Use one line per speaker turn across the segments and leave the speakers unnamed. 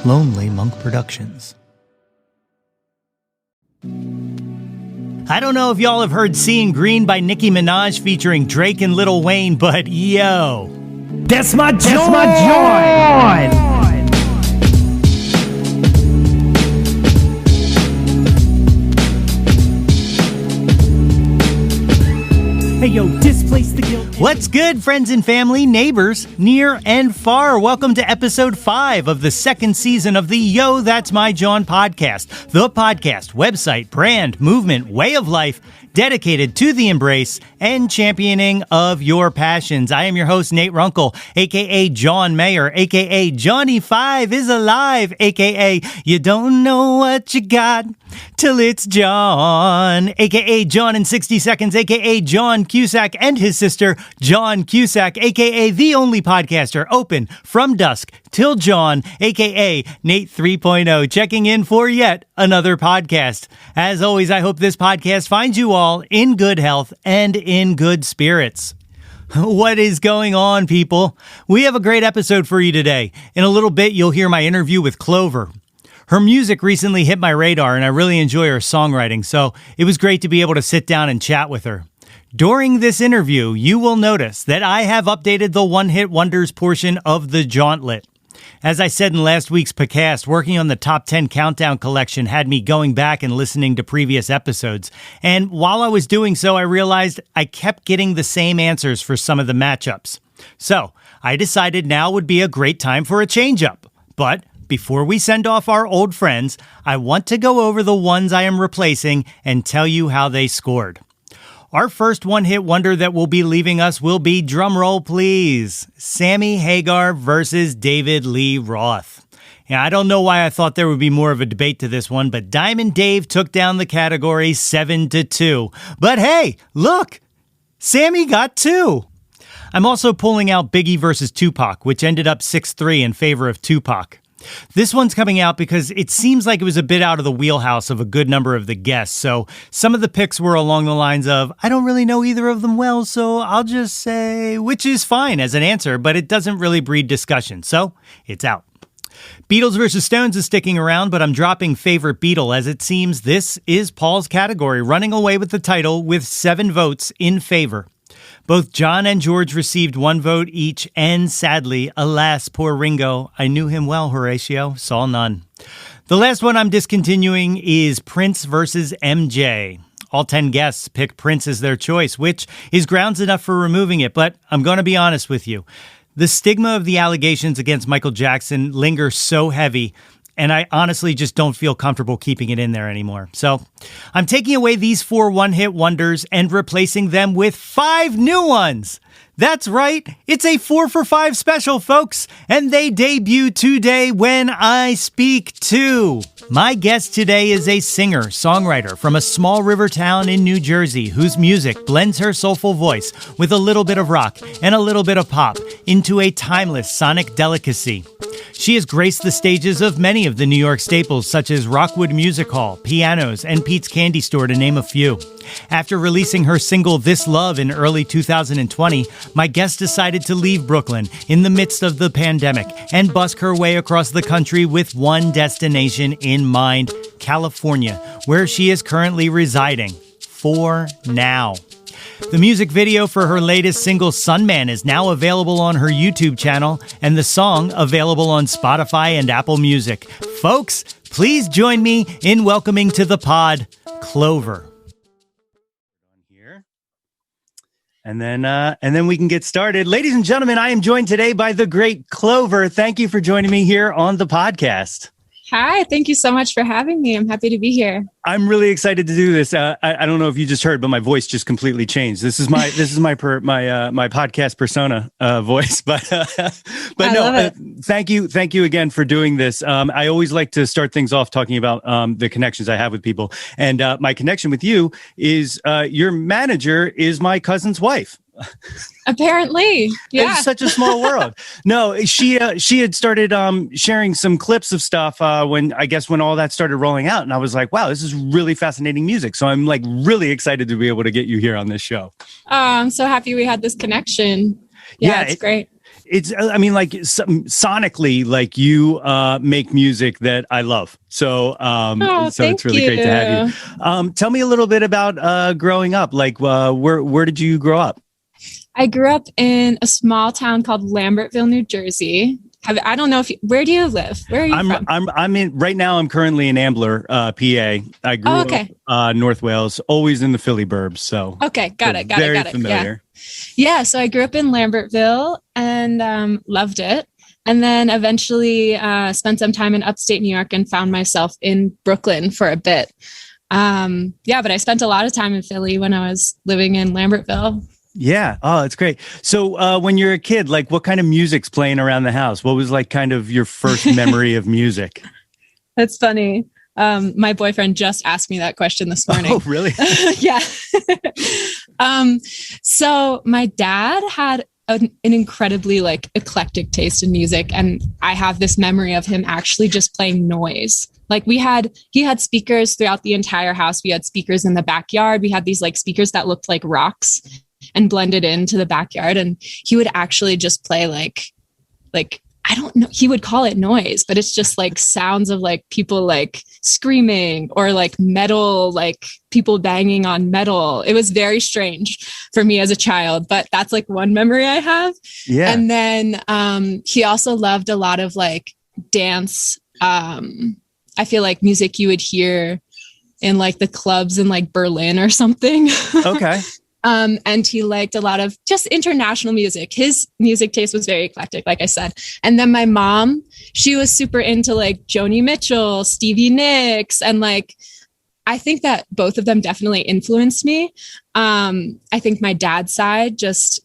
Lonely Monk Productions. I don't know if y'all have heard Seeing Green by Nicki Minaj featuring Drake and Lil Wayne, but yo, that's my Jawn! Hey yo, displace the guilt. What's good, friends and family, neighbors, near and far? Welcome to episode 5 of the second season of the Yo, That's My Jawn podcast. The podcast, website, brand, movement, way of life, dedicated to the embrace and championing of your passions. I am your host, Nate Runkle, a.k.a. John Mayer, a.k.a. Johnny 5 is alive, a.k.a. You don't know what you got till it's Jawn, a.k.a. Jawn in 60 seconds, a.k.a. Jawn Cusack and his sister, Jawn Cusack, a.k.a. the only podcaster open from dusk till Jawn, a.k.a. Nate 3.0, checking in for yet another podcast. As always, I hope this podcast finds you all in good health and in good spirits. What is going on, people? We have a great episode for you today. In a little bit, you'll hear my interview with CLOVER. Her music recently hit my radar, and I really enjoy her songwriting, so it was great to be able to sit down and chat with her. During this interview, you will notice that I have updated the one-hit wonders portion of the Jawntlet. As I said in last week's podcast, working on the top 10 countdown collection had me going back and listening to previous episodes. And while I was doing so, I realized I kept getting the same answers for some of the matchups. So I decided now would be a great time for a change-up. But before we send off our old friends, I want to go over the ones I am replacing and tell you how they scored. Our first one-hit wonder that will be leaving us will be, drumroll please, Sammy Hagar versus David Lee Roth. Yeah, I don't know why I thought there would be more of a debate to this one, but Diamond Dave took down the category 7-2. But hey, look, Sammy got 2. I'm also pulling out Biggie versus Tupac, which ended up 6-3 in favor of Tupac. This one's coming out because it seems like it was a bit out of the wheelhouse of a good number of the guests, so some of the picks were along the lines of, I don't really know either of them well, so I'll just say, which is fine as an answer, but it doesn't really breed discussion, so it's out. Beatles versus Stones is sticking around, but I'm dropping favorite Beatle as it seems this is Paul's category, running away with the title with 7 votes in favor. Both John and George received 1 vote each, and sadly, alas, poor Ringo, I knew him well, Horatio, saw none. The last one I'm discontinuing is Prince versus MJ. All 10 guests picked Prince as their choice, which is grounds enough for removing it, but I'm going to be honest with you. The stigma of the allegations against Michael Jackson lingers so heavy, and I honestly just don't feel comfortable keeping it in there anymore. So I'm taking away these 4 one-hit wonders and replacing them with 5 new ones. That's right, it's a 4 for 5 special, folks, and they debut today when I speak to. My guest today is a singer-songwriter from a small river town in New Jersey whose music blends her soulful voice with a little bit of rock and a little bit of pop into a timeless sonic delicacy. She has graced the stages of many of the New York staples such as Rockwood Music Hall, Pianos, and Pete's Candy Store, to name a few. After releasing her single This Love in early 2020, my guest decided to leave Brooklyn in the midst of the pandemic and busk her way across the country with one destination in mind, California, where she is currently residing for now. The music video for her latest single, Sunman, is now available on her YouTube channel, and the song available on Spotify and Apple Music. Folks, please join me in welcoming to the pod, CLOVER. And then we can get started. Ladies and gentlemen, I am joined today by the great CLOVER. Thank you for joining me here on the podcast.
Hi, thank you so much for having me. I'm happy to be here.
I'm really excited to do this. I don't know if you just heard, but my voice just completely changed. This is my my podcast persona voice. But no, thank you again for doing this. I always like to start things off talking about the connections I have with people, and my connection with you is your manager is my cousin's wife.
Apparently, yeah.
It's such a small world. No, she had started sharing some clips of stuff when all that started rolling out, and I was like, wow, this is really fascinating music. So I'm like really excited to be able to get you here on this show.
Oh, I'm so happy we had this connection. Yeah, it's great.
It's, I mean, like sonically, like you make music that I love. So, so it's really great to have you. Tell me a little bit about growing up. Like, where did you grow up?
I grew up in a small town called Lambertville, New Jersey. I don't know where do you live? Where are you from?
I'm in right now. I'm currently in Ambler, PA. I grew up North Wales, always in the Philly burbs. So
got it.
Very familiar.
Yeah. So I grew up in Lambertville and loved it. And then eventually spent some time in upstate New York and found myself in Brooklyn for a bit. But I spent a lot of time in Philly when I was living in Lambertville.
Yeah. Oh, that's great. So when you're a kid, like what kind of music's playing around the house? What was like kind of your first memory of music?
That's funny. My boyfriend just asked me that question this morning.
Oh, really?
Yeah. So my dad had an incredibly like eclectic taste in music. And I have this memory of him actually just playing noise. Like he had speakers throughout the entire house. We had speakers in the backyard. We had these like speakers that looked like rocks and blended into the backyard. And he would actually just play like, I don't know, he would call it noise, but it's just like sounds of like people like screaming or like metal, like people banging on metal. It was very strange for me as a child, but that's like one memory I have. Yeah. And then he also loved a lot of like dance. I feel like music you would hear in like the clubs in like Berlin or something.
Okay.
And he liked a lot of just international music. His music taste was very eclectic, like I said. And then my mom, she was super into like Joni Mitchell, Stevie Nicks. And like, I think that both of them definitely influenced me. I think my dad's side just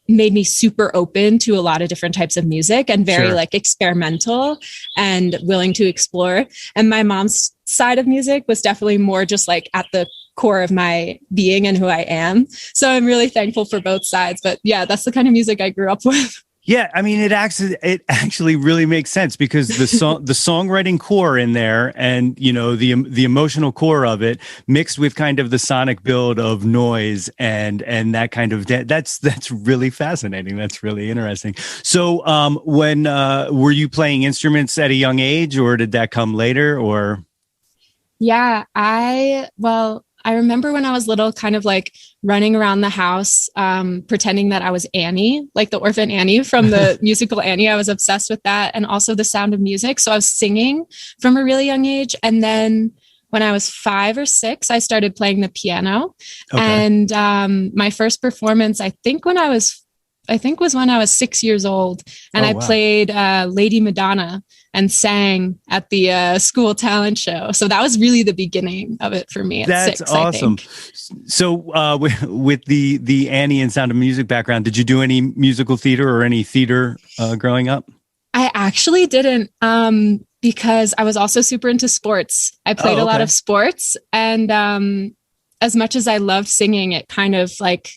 made me super open to a lot of different types of music and very like experimental and willing to explore. And my mom's side of music was definitely more just like at the core of my being and who I am. So I'm really thankful for both sides. But yeah, that's the kind of music I grew up with.
Yeah, I mean, it actually really makes sense because the songwriting core in there, and you know the emotional core of it, mixed with kind of the sonic build of noise and that kind of that's really fascinating. That's really interesting. So, when were you playing instruments at a young age, or did that come later? Or
yeah, I remember when I was little, kind of like running around the house, pretending that I was Annie, like the orphan Annie from the musical Annie. I was obsessed with that. And also the sound of music. So I was singing from a really young age. And then when I was 5 or 6, I started playing the piano. Okay. And my first performance, I think was when I was 6 years old. And I played Lady Madonna and sang at the school talent show. So that was really the beginning of it for me at 6. That's awesome.
So with the Annie and Sound of Music background, did you do any musical theater or any theater growing up?
I actually didn't because I was also super into sports. I played a lot of sports. And as much as I loved singing, it kind of like,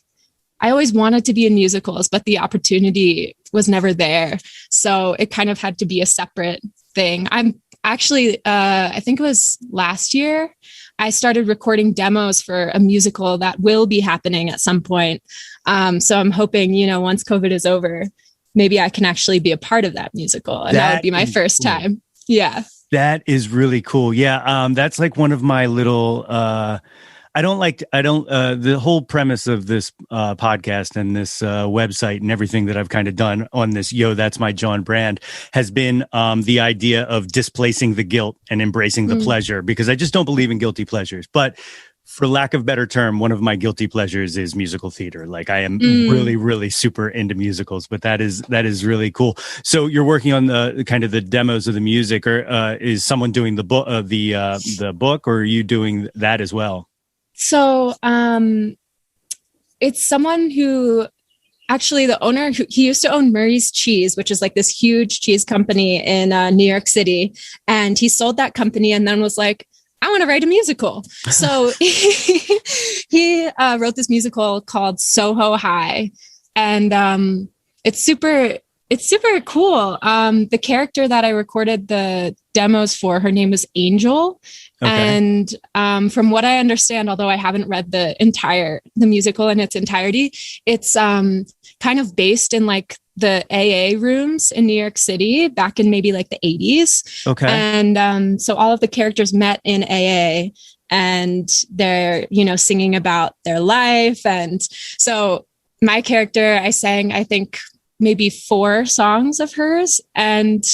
I always wanted to be in musicals, but the opportunity was never there. So it kind of had to be a separate thing. I'm actually, I think it was last year, I started recording demos for a musical that will be happening at some point. So I'm hoping, once COVID is over, maybe I can actually be a part of that musical. And that would be my first time. Yeah. That
is really cool. Yeah. That's like one of my little, the whole premise of this podcast and this website and everything that I've kind of done on this That's My Jawn brand has been the idea of displacing the guilt and embracing the pleasure, because I just don't believe in guilty pleasures. But for lack of a better term, one of my guilty pleasures is musical theater. Like I am really, really super into musicals, but that is really cool. So you're working on the kind of the demos of the music, or is someone doing the book, the book, or are you doing that as well?
So it's someone who actually the owner, he used to own Murray's Cheese, which is like this huge cheese company in New York City. And he sold that company and then was like, I want to write a musical. So he wrote this musical called Soho High. And it's super cool. The character that I recorded the demos for, her name is Angel. Okay. And from what I understand, although I haven't read the musical in its entirety, it's kind of based in like the AA rooms in New York City back in maybe like the 80s.
Okay.
And so all of the characters met in AA, and they're, singing about their life. And so my character, I sang, I think, maybe 4 songs of hers. And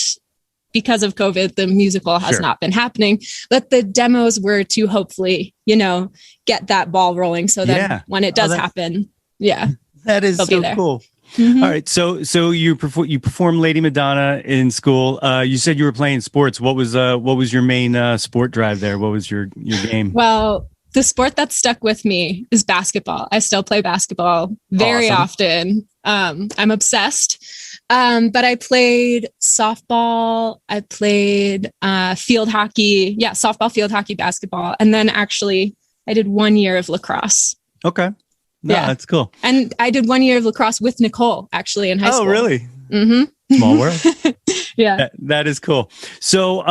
because of COVID, the musical has not been happening, but the demos were to hopefully, get that ball rolling. So that when it does happen,
that is so cool.
Mm-hmm.
All right. So you perform Lady Madonna in school. You said you were playing sports. What was your main sport drive there? What was your game?
Well, the sport that stuck with me is basketball. I still play basketball very often. I'm obsessed. But I played softball. I played field hockey. Yeah, softball, field hockey, basketball. And then actually I did 1 year of lacrosse.
Okay. No, that's cool.
And I did 1 year of lacrosse with Nicole, actually, in high school.
Oh, really?
Mm-hmm.
Small world.
Yeah.
That is cool. So,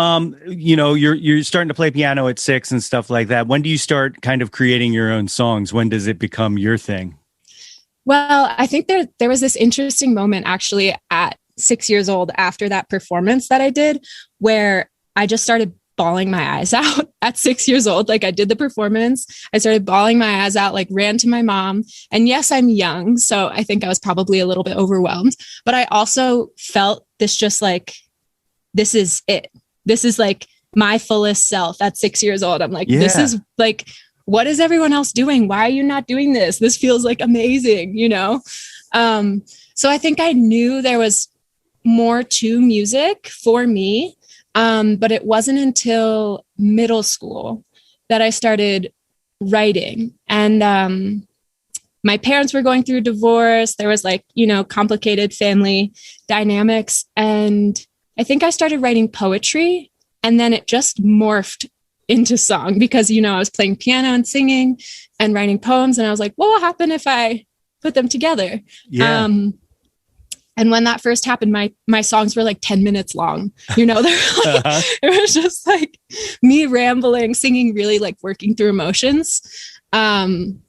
you're starting to play piano at 6 and stuff like that. When do you start kind of creating your own songs? When does it become your thing?
Well, I think there was this interesting moment actually at 6 years old after that performance that I did, where I just started bawling my eyes out at 6 years old. Like, I did the performance, I started bawling my eyes out, like ran to my mom. And yes, I'm young, so I think I was probably a little bit overwhelmed, but I also felt this, just like, this is it. This is like my fullest self at 6 years old. I'm like, this is like, what is everyone else doing? Why are you not doing this? This feels like amazing, So I think I knew there was more to music for me. But it wasn't until middle school that I started writing. And my parents were going through a divorce. There was complicated family dynamics. And I think I started writing poetry, and then it just morphed into song because, I was playing piano and singing and writing poems. And I was like, what will happen if I put them together?
Yeah.
And when that first happened, my songs were like 10 minutes long. They're like, it was just like me rambling, singing, really like working through emotions. And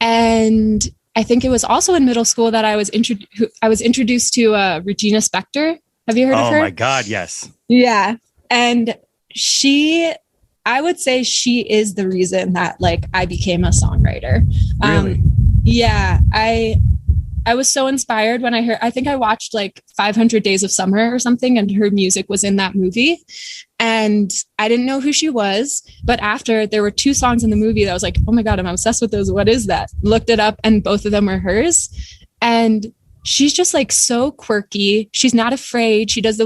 I think it was also in middle school that I was introduced to Regina Spektor. Have you heard of her?
Oh my God, yes.
Yeah. And I would say she is the reason that I became a songwriter.
Really?
Yeah. I was so inspired when I think I watched 500 Days of Summer or something, and her music was in that movie. And I didn't know who she was, but after, there were 2 songs in the movie that I was like, oh my God, I'm obsessed with those. What is that? Looked it up, and both of them were hers. And she's just so quirky. She's not afraid. She does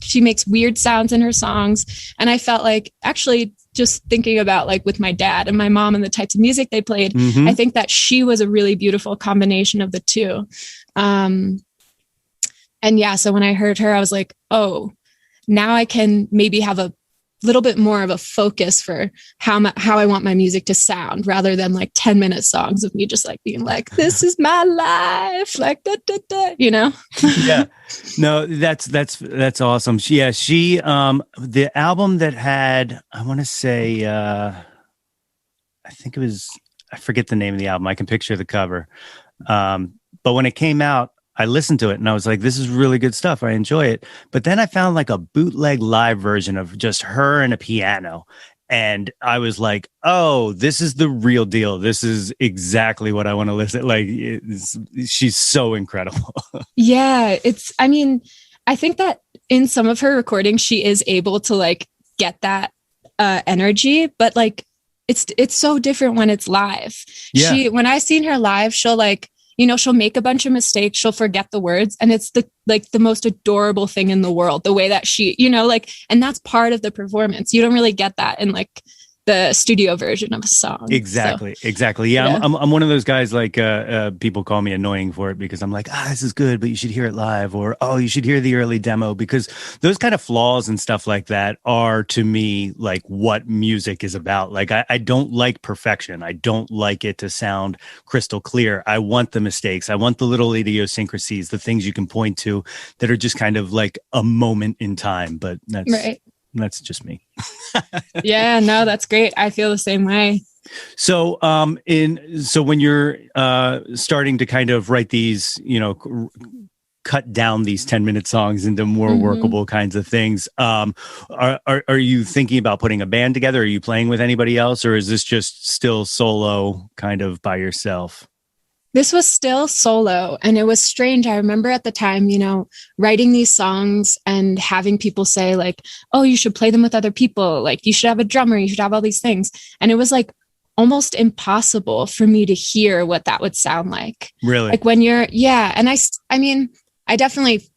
she makes weird sounds in her songs. And I felt actually, just thinking about with my dad and my mom and the types of music they played, I think that she was a really beautiful combination of the two. And yeah, so when I heard her, I was like, oh, now I can maybe have a little bit more of a focus for how I want my music to sound, rather than 10-minute songs of me just being this is my life, da, da, da,
Yeah, no, that's awesome. She the album that had, I want to say, I think it was, I forget the name of the album. I can picture the cover. But when it came out, I listened to it and I was like, this is really good stuff. I enjoy it. But then I found a bootleg live version of just her and a piano. And I was like, oh, this is the real deal. This is exactly what I want to listen. She's so incredible.
Yeah. I think that in some of her recordings, she is able to get that energy, but it's so different when it's live.
Yeah.
When I seen her live, she'll she'll make a bunch of mistakes. She'll forget the words. And it's the most adorable thing in the world, the way that she, and that's part of the performance. You don't really get that in the studio version of a song.
Exactly. Yeah. I'm one of those guys, people call me annoying for it because I'm like, this is good, but you should hear it live, or, oh, you should hear the early demo, because those kind of flaws and stuff like that are, to me, what music is about. I don't like perfection. I don't like it to sound crystal clear. I want the mistakes. I want the little idiosyncrasies, the things you can point to that are just kind of a moment in time. But that's right. That's just me.
Yeah, no, that's great. I feel the same way.
So, so when you're starting to kind of write these, cut down these 10-minute songs into more workable kinds of things. Are you thinking about putting a band together? Are you playing with anybody else, or is this just still solo kind of by yourself?
This was still solo, and it was strange. I remember at the time, writing these songs and having people say like, oh, you should play them with other people. Like you should have a drummer, you should have all these things. And it was like almost impossible for me to hear what that would sound like.
Really?
Like when and I mean, I definitely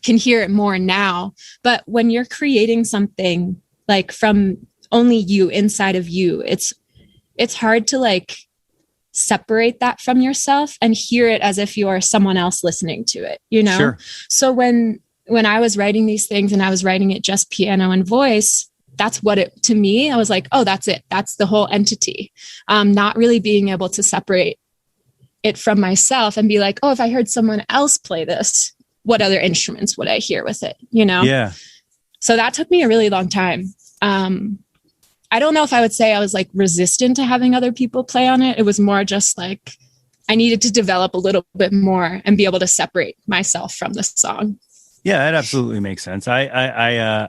can hear it more now, but when you're creating something like from only you, inside of you, it's hard to like separate that from yourself and hear it as if you are someone else listening to it,
Sure.
So when I was writing these things and I was writing it just piano and voice, that's what it, to me, I was like, oh, that's it. That's the whole entity. Not really being able to separate it from myself and be like, oh, if I heard someone else play this, what other instruments would I hear with it?
Yeah.
So that took me a really long time. I don't know if I would say I was like resistant to having other people play on it. It was more just like I needed to develop a little bit more and be able to separate myself from the song.
Yeah, that absolutely makes sense. I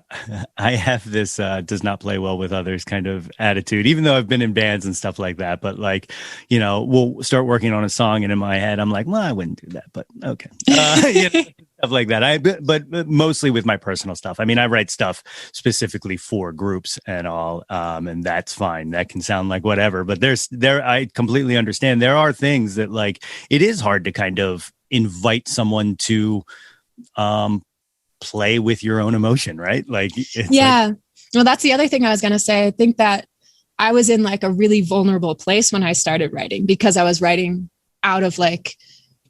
have this does not play well with others kind of attitude, even though I've been in bands and stuff like that. But like, we'll start working on a song, and in my head, I'm like, well, I wouldn't do that, but okay, stuff like that. But mostly with my personal stuff. I mean, I write stuff specifically for groups and all, and that's fine. That can sound like whatever. But I completely understand. There are things that like it is hard to kind of invite someone to play with your own emotion, right? Like,
well, that's the other thing I was going to say. I think that I was in like a really vulnerable place when I started writing, because I was writing out of like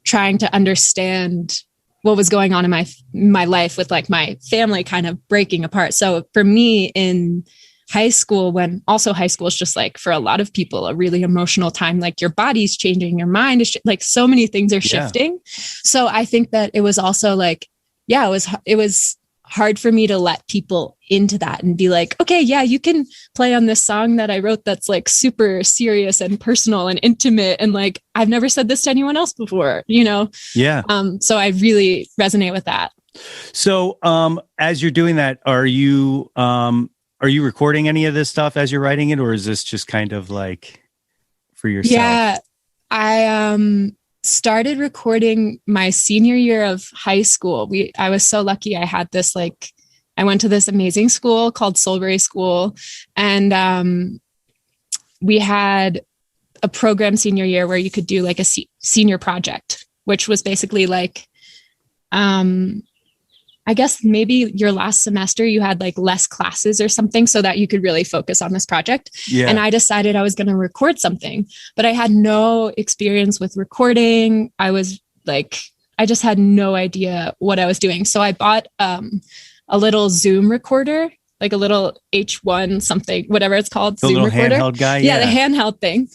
trying to understand what was going on in my life with like my family kind of breaking apart. So for me in high school, when also high school is just like for a lot of people, a really emotional time, like your body's changing, your mind is like so many things are shifting. So I think that it was also like, it was hard for me to let people into that and be like, okay, yeah, you can play on this song that I wrote that's like super serious and personal and intimate. And like, I've never said this to anyone else before,
Yeah.
So I really resonate with that.
So as you're doing that, are you recording any of this stuff as you're writing it, or is this just kind of like for yourself?
Yeah, I started recording my senior year of high school. I was so lucky. I had this I went to this amazing school called Solbury School, and we had a program senior year where you could do like a senior project, which was basically like, I guess maybe your last semester you had like less classes or something so that you could really focus on this project. Yeah. And I decided I was going to record something, but I had no experience with recording. I just had no idea what I was doing. So I bought a little Zoom recorder, like a little H1 something, whatever it's called.
The
Zoom
little
recorder.
Handheld guy.
Yeah, the handheld thing.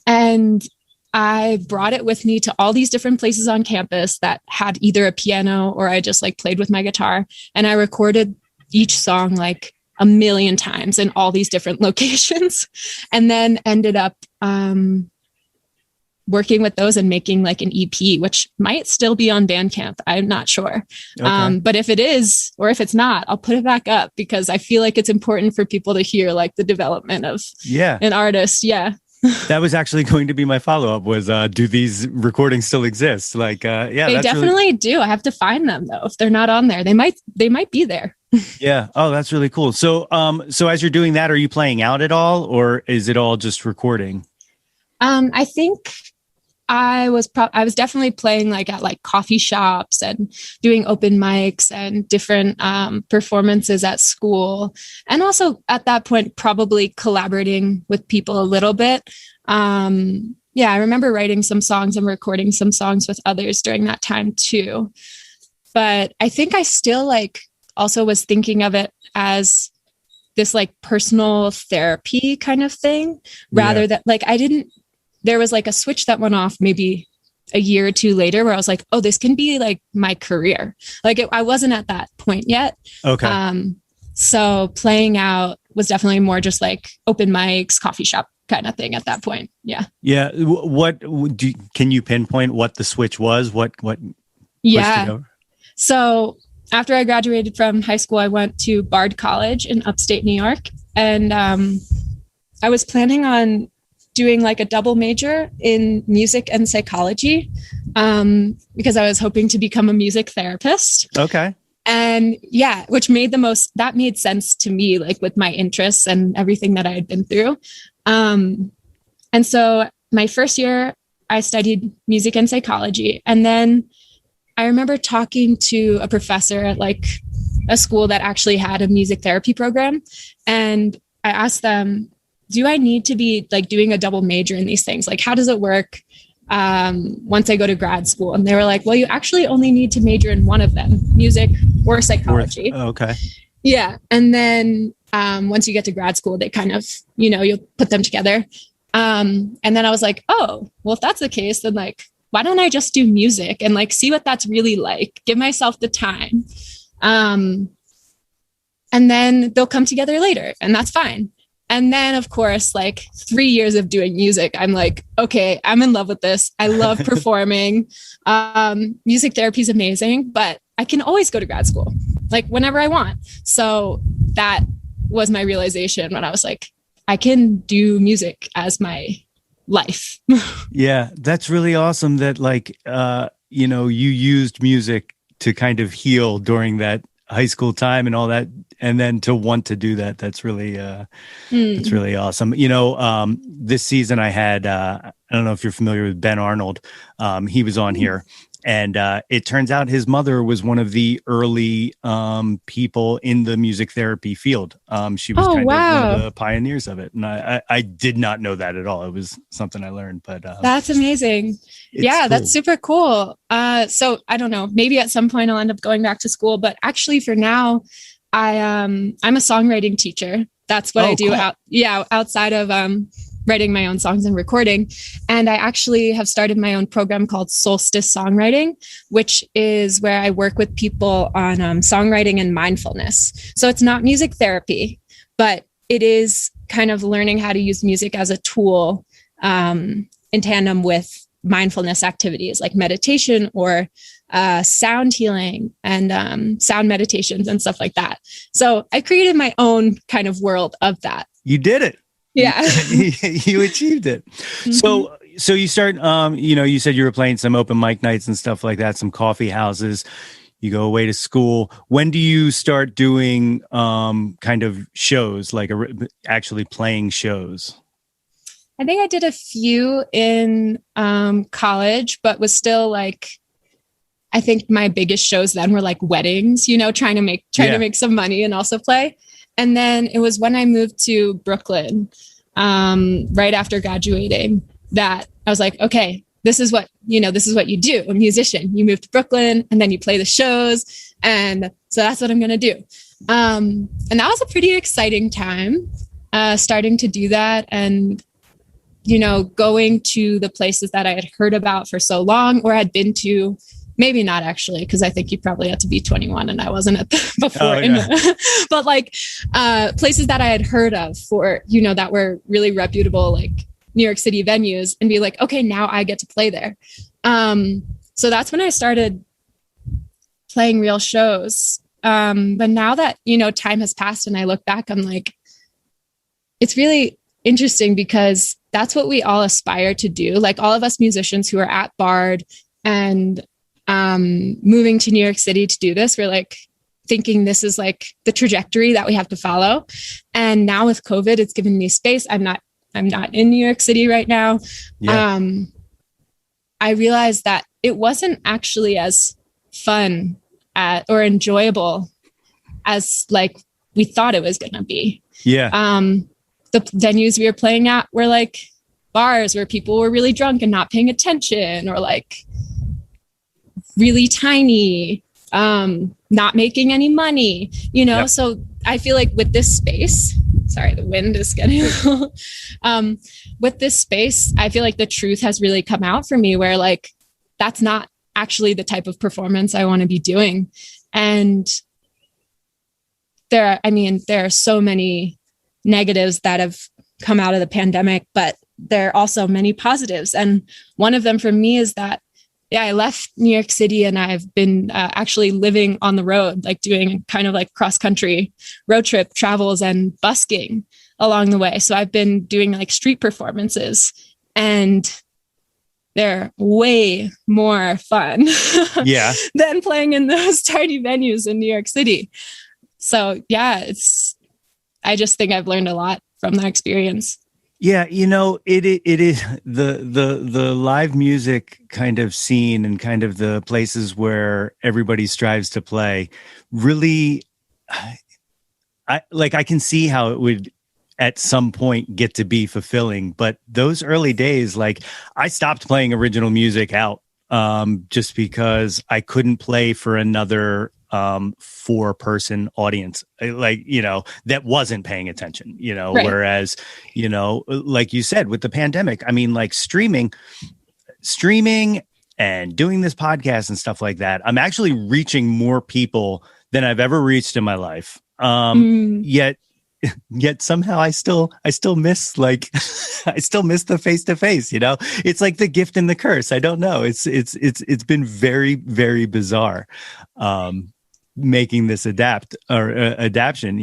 And I brought it with me to all these different places on campus that had either a piano or I just like played with my guitar, and I recorded each song like a million times in all these different locations, and then ended up working with those and making like an EP, which might still be on Bandcamp. I'm not sure. Okay. But if it is, or if it's not, I'll put it back up because I feel like it's important for people to hear like the development of an artist. Yeah.
That was actually going to be my follow-up was, do these recordings still exist? Like, they
definitely do. I have to find them though. If they're not on there, they might be there.
Yeah. Oh, that's really cool. So, so as you're doing that, are you playing out at all, or is it all just recording?
I think I was definitely playing like at like coffee shops and doing open mics and different performances at school. And also at that point, probably collaborating with people a little bit. I remember writing some songs and recording some songs with others during that time too. But I think I still like also was thinking of it as this like personal therapy kind of thing, rather than like there was like a switch that went off maybe a year or two later where I was like, oh, this can be like my career. Like I wasn't at that point yet.
Okay.
So playing out was definitely more just like open mics, coffee shop kind of thing at that point. Yeah.
Yeah. Can you pinpoint what the switch was? What?
Yeah. So after I graduated from high school, I went to Bard College in upstate New York. And I was planning on doing like a double major in music and psychology because I was hoping to become a music therapist.
Okay.
And yeah, that made sense to me, like with my interests and everything that I had been through. And so my first year, I studied music and psychology. And then I remember talking to a professor at like a school that actually had a music therapy program. And I asked them, do I need to be like doing a double major in these things? Like, how does it work once I go to grad school? And they were like, well, you actually only need to major in one of them, music or psychology.
Okay.
Yeah. And then once you get to grad school, they kind of, you'll put them together. And then I was like, oh, well, if that's the case, then like, why don't I just do music and like see what that's really like, give myself the time. And then they'll come together later and that's fine. And then of course, like 3 years of doing music, I'm like, okay, I'm in love with this. I love performing. Music therapy is amazing, but I can always go to grad school, like whenever I want. So that was my realization when I was like, I can do music as my life.
Yeah, that's really awesome that like, you used music to kind of heal during that high school time and all that. And then to want to do that, that's really awesome. This season I had, I don't know if you're familiar with Ben Arnold. He was on here. And it turns out his mother was one of the early people in the music therapy field. She was kind of one of the pioneers of it. And I did not know that at all. It was something I learned. But
that's amazing. Yeah, cool. That's super cool. So I don't know, maybe at some point I'll end up going back to school. But actually for now, I'm a songwriting teacher. That's what I do cool. Outside of writing my own songs and recording. And I actually have started my own program called Solstice Songwriting, which is where I work with people on songwriting and mindfulness. So it's not music therapy, but it is kind of learning how to use music as a tool in tandem with mindfulness activities like meditation or sound healing and sound meditations and stuff like that. So I created my own kind of world of that.
You did it.
Yeah.
You achieved it. Mm-hmm. So you start, you said you were playing some open mic nights and stuff like that, some coffee houses. You go away to school. When do you start doing kind of shows, like actually playing shows?
I think I did a few in college, but was still like, I think my biggest shows then were like weddings, trying to make some money and also play. And then it was when I moved to Brooklyn, right after graduating, that I was like, okay, this is what you do, a musician. You move to Brooklyn and then you play the shows. And so that's what I'm going to do. And that was a pretty exciting time, starting to do that. And, going to the places that I had heard about for so long or had been to. Maybe not actually, because I think you probably had to be 21 and I wasn't at before. But like places that I had heard of for, that were really reputable, like New York City venues, and be like, okay, now I get to play there. So that's when I started playing real shows. But now that, time has passed and I look back, I'm like, it's really interesting because that's what we all aspire to do. Like all of us musicians who are at Bard and moving to New York City to do this, we're like thinking this is like the trajectory that we have to follow. And now with COVID, it's given me space. I'm not in New York City right now. Yeah. I realized that it wasn't actually as fun or enjoyable as like we thought it was going to be.
Yeah.
The venues we were playing at were like bars where people were really drunk and not paying attention, or like really tiny, not making any money, Yep. So I feel like with this space, sorry, the wind is getting, with this space, I feel like the truth has really come out for me where like, that's not actually the type of performance I want to be doing. And there are so many negatives that have come out of the pandemic, but there are also many positives. And one of them for me is that yeah, I left New York City and I've been actually living on the road, like doing kind of like cross country road trip travels and busking along the way. So I've been doing like street performances, and they're way more fun
Yeah.
than playing in those tiny venues in New York City. So yeah, I just think I've learned a lot from that experience.
Yeah, it is the live music kind of scene and kind of the places where everybody strives to play. Really, I can see how it would at some point get to be fulfilling, but those early days, like I stopped playing original music out just because I couldn't play for another 4-person audience, like, that wasn't paying attention,
Right.
Whereas, like you said, with the pandemic, I mean, like streaming and doing this podcast and stuff like that, I'm actually reaching more people than I've ever reached in my life. Yet somehow I still miss, like, I still miss the face to face, it's like the gift and the curse. I don't know. It's been very, very bizarre. Making this adaptation, adaptation,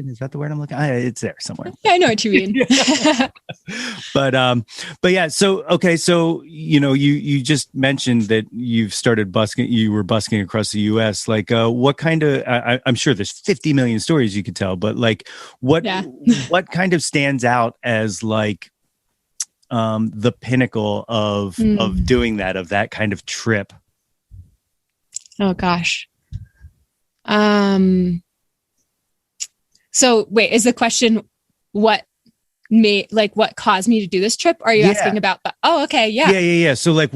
is that the word I'm looking at? It's there somewhere.
Yeah, I know what you mean.
But yeah, so okay, so you just mentioned that you've started busking. You were busking across the U.S. Like, what kind of? I'm sure there's 50 million stories you could tell, but like, what kind of stands out as like the pinnacle of doing that kind of trip?
Oh gosh. So wait, is the question what caused me to do this trip? Or are you asking about oh, okay. Yeah.
Yeah. So like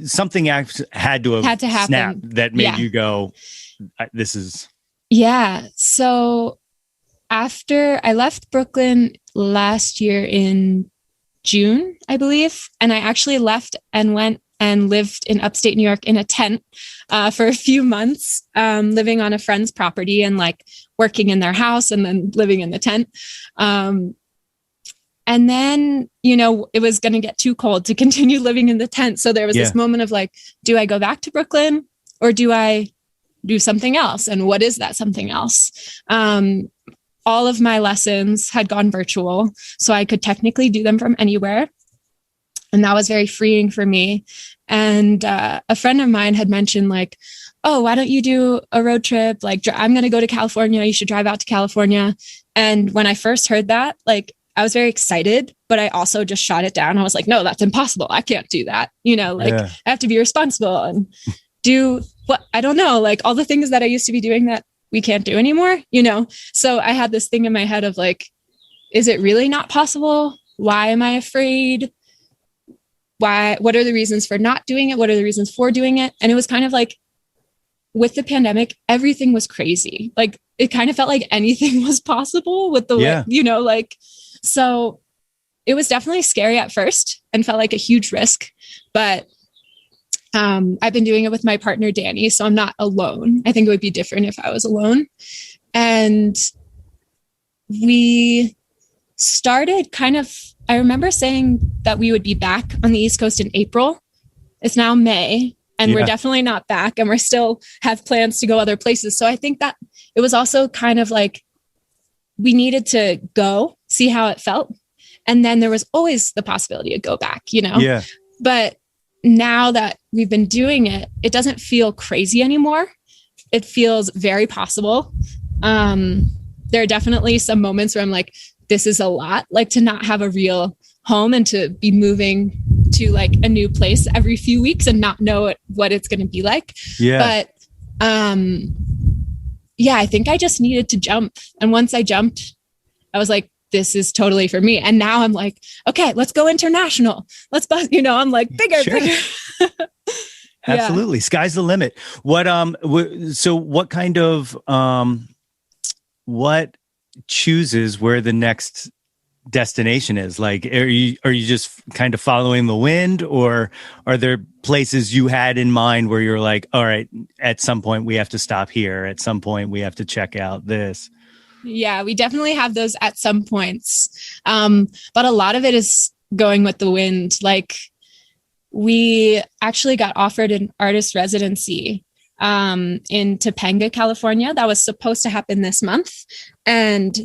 something had to happen that made you go, this is.
Yeah. So after I left Brooklyn last year in June, I believe, and I actually left and went and lived in upstate New York in a tent for a few months, living on a friend's property and like working in their house and then living in the tent. And then, it was going to get too cold to continue living in the tent. So there was this moment of like, do I go back to Brooklyn or do I do something else? And what is that something else? All of my lessons had gone virtual, so I could technically do them from anywhere. And that was very freeing for me. And a friend of mine had mentioned like, oh, why don't you do a road trip? Like, I'm going to go to California. You should drive out to California. And when I first heard that, like, I was very excited, but I also just shot it down. I was like, no, that's impossible. I can't do that. I have to be responsible and do what, I don't know, like all the things that I used to be doing that we can't do anymore, So I had this thing in my head of like, is it really not possible? Why am I afraid? What are the reasons for not doing it? What are the reasons for doing it? And it was kind of like with the pandemic, everything was crazy. Like it kind of felt like anything was possible with the way, so it was definitely scary at first and felt like a huge risk, but I've been doing it with my partner, Danny. So I'm not alone. I think it would be different if I was alone. And we started I remember saying that we would be back on the East Coast in April. It's now May and we're definitely not back and we're still have plans to go other places. So I think that it was also kind of like, we needed to go see how it felt. And then there was always the possibility to go back, but now that we've been doing it, it doesn't feel crazy anymore. It feels very possible. There are definitely some moments where I'm like, this is a lot, like to not have a real home and to be moving to like a new place every few weeks and not know what it's going to be like. Yeah. But I think I just needed to jump. And once I jumped, I was like, this is totally for me. And now I'm like, okay, let's go international. Let's bust, I'm like bigger.
Absolutely. Sky's the limit. So what kind of, what chooses where the next destination is? Like, are you just kind of following the wind, or are there places you had in mind where you're like, all right, at some point we have to stop here. At some point we have to check out this.
Yeah, we definitely have those at some points. But a lot of it is going with the wind. Like we actually got offered an artist residency in Topanga, California. That was supposed to happen this month. And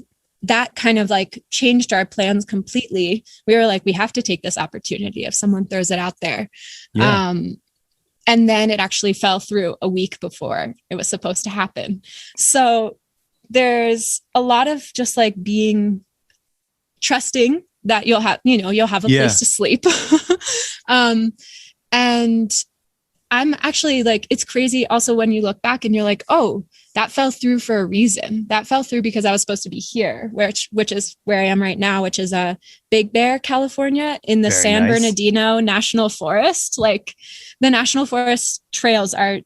that kind of like changed our plans completely. We were like, we have to take this opportunity if someone throws it out there. Yeah. And then it actually fell through a week before it was supposed to happen. So there's a lot of just like being trusting that you'll have a place to sleep. And I'm actually like, it's crazy also when you look back and you're like, oh, that fell through for a reason. That fell through because I was supposed to be here, which is where I am right now, which is Big Bear, California, in the San Bernardino National Forest. Like the National Forest trails are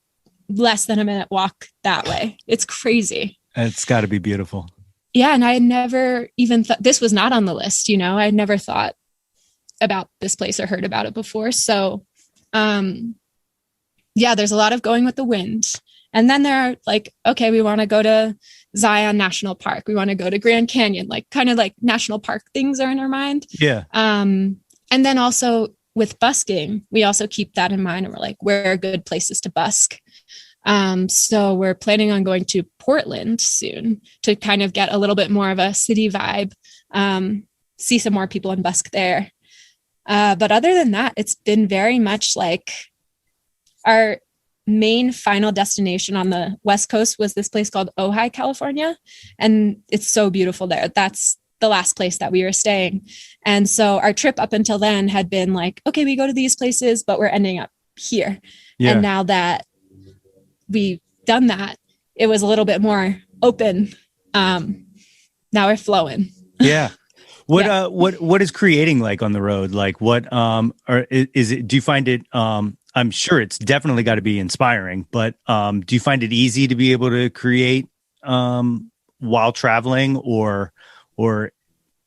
less than a minute walk that way. It's crazy.
It's got to be beautiful.
Yeah. And I had never even thought, this was not on the list, I had never thought about this place or heard about it before. So, yeah, there's a lot of going with the wind. And then there are like, okay, we want to go to Zion National Park. We want to go to Grand Canyon, like kind of like national park things are in our mind.
Yeah.
And then also with busking, we also keep that in mind. And we're like, where are good places to busk? So we're planning on going to Portland soon to kind of get a little bit more of a city vibe, see some more people and busk there. But other than that, it's been very much like our main final destination on the West Coast was this place called Ojai, California. And it's so beautiful there. That's the last place that we were staying. And so our trip up until then had been like, okay, we go to these places, but we're ending up here. Yeah. And now that we've done that, it was a little bit more open. Now we're flowing.
Yeah. What is creating like on the road? Like what, or is it, do you find it, I'm sure it's definitely got to be inspiring, but do you find it easy to be able to create while traveling, or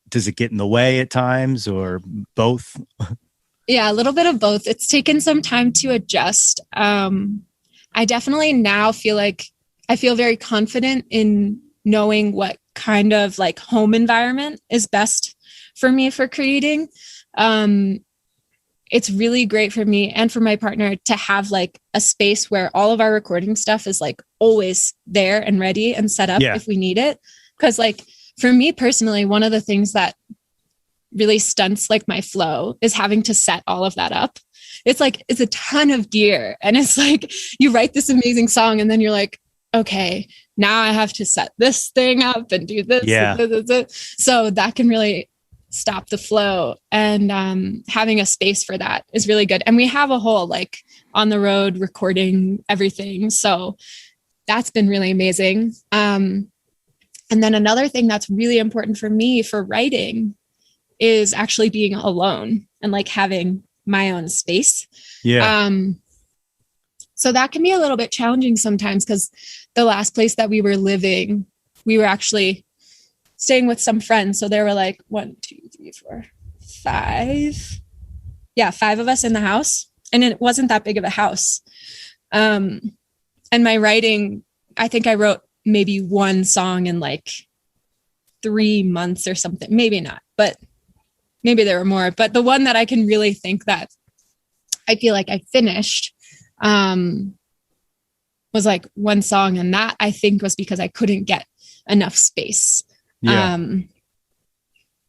does it get in the way at times, or both?
Yeah, a little bit of both. It's taken some time to adjust. I definitely now feel like I feel very confident in knowing what kind of like home environment is best for me for creating. It's really great for me and for my partner to have like a space where all of our recording stuff is like always there and ready and set up if we need it. Because like for me personally, one of the things that really stunts like my flow is having to set all of that up. It's like, it's a ton of gear. And it's like, you write this amazing song and then you're like, okay, now I have to set this thing up and do this. Yeah. So that can really stop the flow, and having a space for that is really good. And we have a whole like on the road recording everything. So that's been really amazing. And then another thing that's really important for me for writing is actually being alone and like having my own space. Yeah. So that can be a little bit challenging sometimes, because the last place that we were living, we were actually staying with some friends. So there were like 1, 2, 3, 4, 5. Yeah, 5 of us in the house. And it wasn't that big of a house. And my writing, I think I wrote maybe one song in like 3 months or something. Maybe not, but maybe there were more. But the one that I can really think that I feel like I finished was like one song. And that I think was because I couldn't get enough space.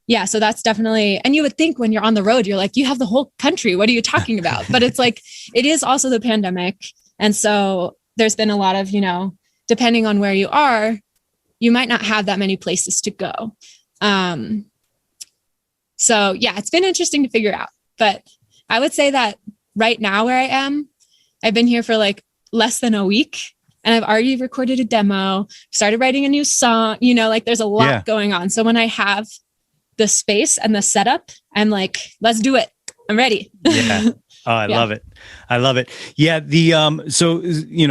Yeah. So that's definitely, and you would think when you're on the road, you're like, you have the whole country. What are you talking about? But it's like, it is also the pandemic. And so there's been a lot of, depending on where you are, you might not have that many places to go. So yeah, it's been interesting to figure out, but I would say that right now where I am, I've been here for like less than a week. And I've already recorded a demo, started writing a new song, like there's a lot going on. So when I have the space and the setup, I'm like, let's do it. I'm ready.
Yeah. Oh, I love it. I love it. Yeah. So,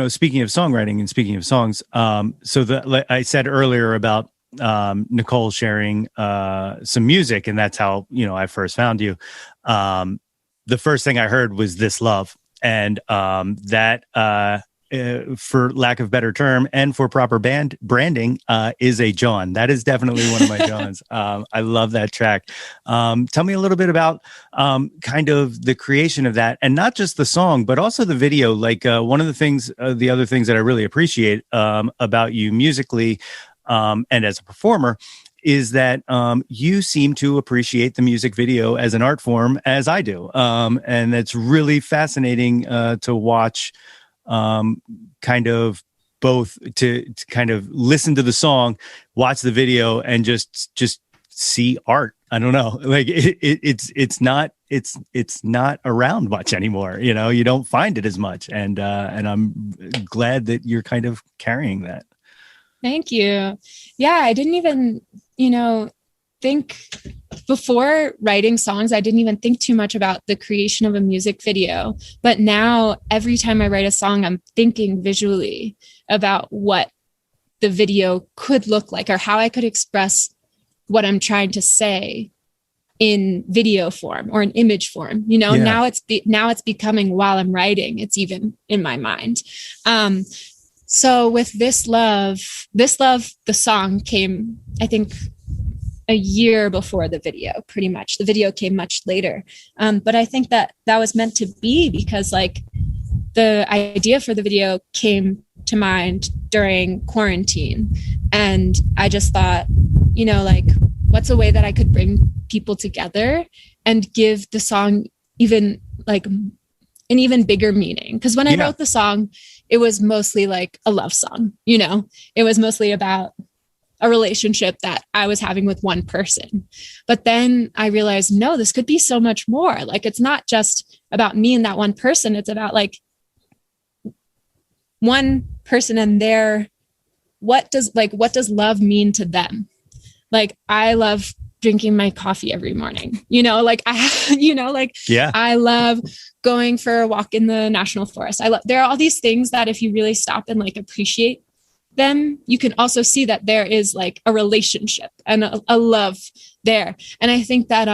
speaking of songwriting and speaking of songs, I said earlier about Nicole sharing some music, and that's how, I first found you. The first thing I heard was This Love. And that for lack of better term and for proper branding, is a Jawn. That is definitely one of my Jawns. I love that track. Tell me a little bit about kind of the creation of that, and not just the song, but also the video. Like one of the things, the other things that I really appreciate about you musically and as a performer is that you seem to appreciate the music video as an art form as I do. And it's really fascinating to watch kind of both to kind of listen to the song, watch the video, and just see art. I don't know, like it's not around much anymore. You know, you don't find it as much. And I'm glad that you're kind of carrying that.
Thank you. Yeah, I didn't even, think before writing songs, I didn't even think too much about the creation of a music video. But now every time I write a song, I'm thinking visually about what the video could look like or how I could express what I'm trying to say in video form or in image form. Yeah. Now it's becoming, while I'm writing, it's even in my mind. So with This Love, the song came, I think, a year before the video, pretty much. The video came much later. But I think that was meant to be, because like the idea for the video came to mind during quarantine. And I just thought, like, what's a way that I could bring people together and give the song even like an even bigger meaning? Because when I wrote the song, it was mostly like a love song, it was mostly about a relationship that I was having with one person. But then I realized, no, this could be so much more. Like, it's not just about me and that one person. It's about like one person and what does love mean to them? Like, I love drinking my coffee every morning, I love going for a walk in the national forest. There are all these things that if you really stop and like appreciate them, you can also see that there is like a relationship and a love there. And I think that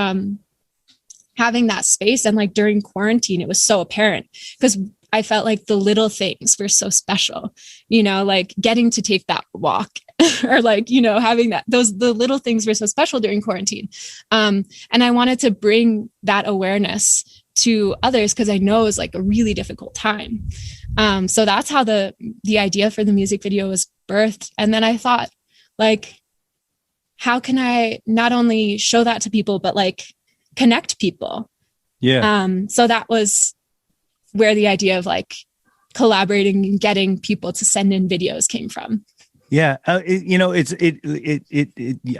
having that space, and like during quarantine, it was so apparent, because I felt like the little things were so special, like getting to take that walk or like, having the little things were so special during quarantine. And I wanted to bring that awareness to others, because I know it was like a really difficult time. So that's how the idea for the music video was birthed. And then I thought, like, how can I not only show that to people, but like connect people? Yeah. So that was where the idea of like collaborating and getting people to send in videos came from.
Yeah. I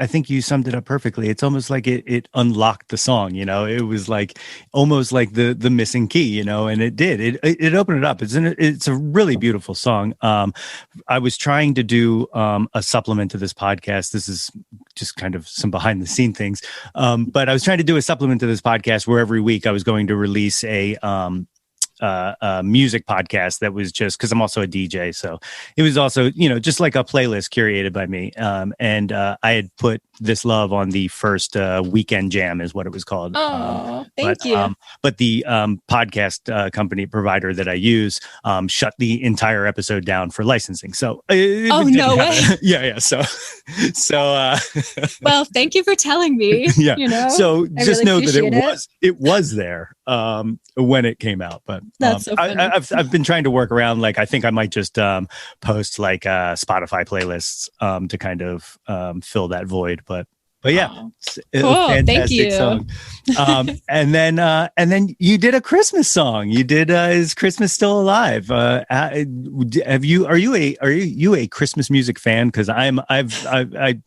think you summed it up perfectly. It's almost like it unlocked the song, it was like almost like the missing key, and it did, it opened it up. It's a really beautiful song. I was trying to do a supplement to this podcast. This is just kind of some behind the scene things. But I was trying to do a supplement to this podcast where every week I was going to release a music podcast that was just, because I'm also a DJ, so it was also just like a playlist curated by me, and I had put This Love on the first weekend jam is what it was called.
Thank you.
But the podcast company provider that I use shut the entire episode down for licensing, so
no way.
Yeah so
well, thank you for telling me.
So just know that it was there when it came out. But
that's so funny.
I've been trying to work around, like, I think I might just post like Spotify playlists to kind of fill that void. But yeah, it's a fantastic song. And then you did a Christmas song. You did "Is Christmas Still Alive?" Are you a Christmas music fan? Because I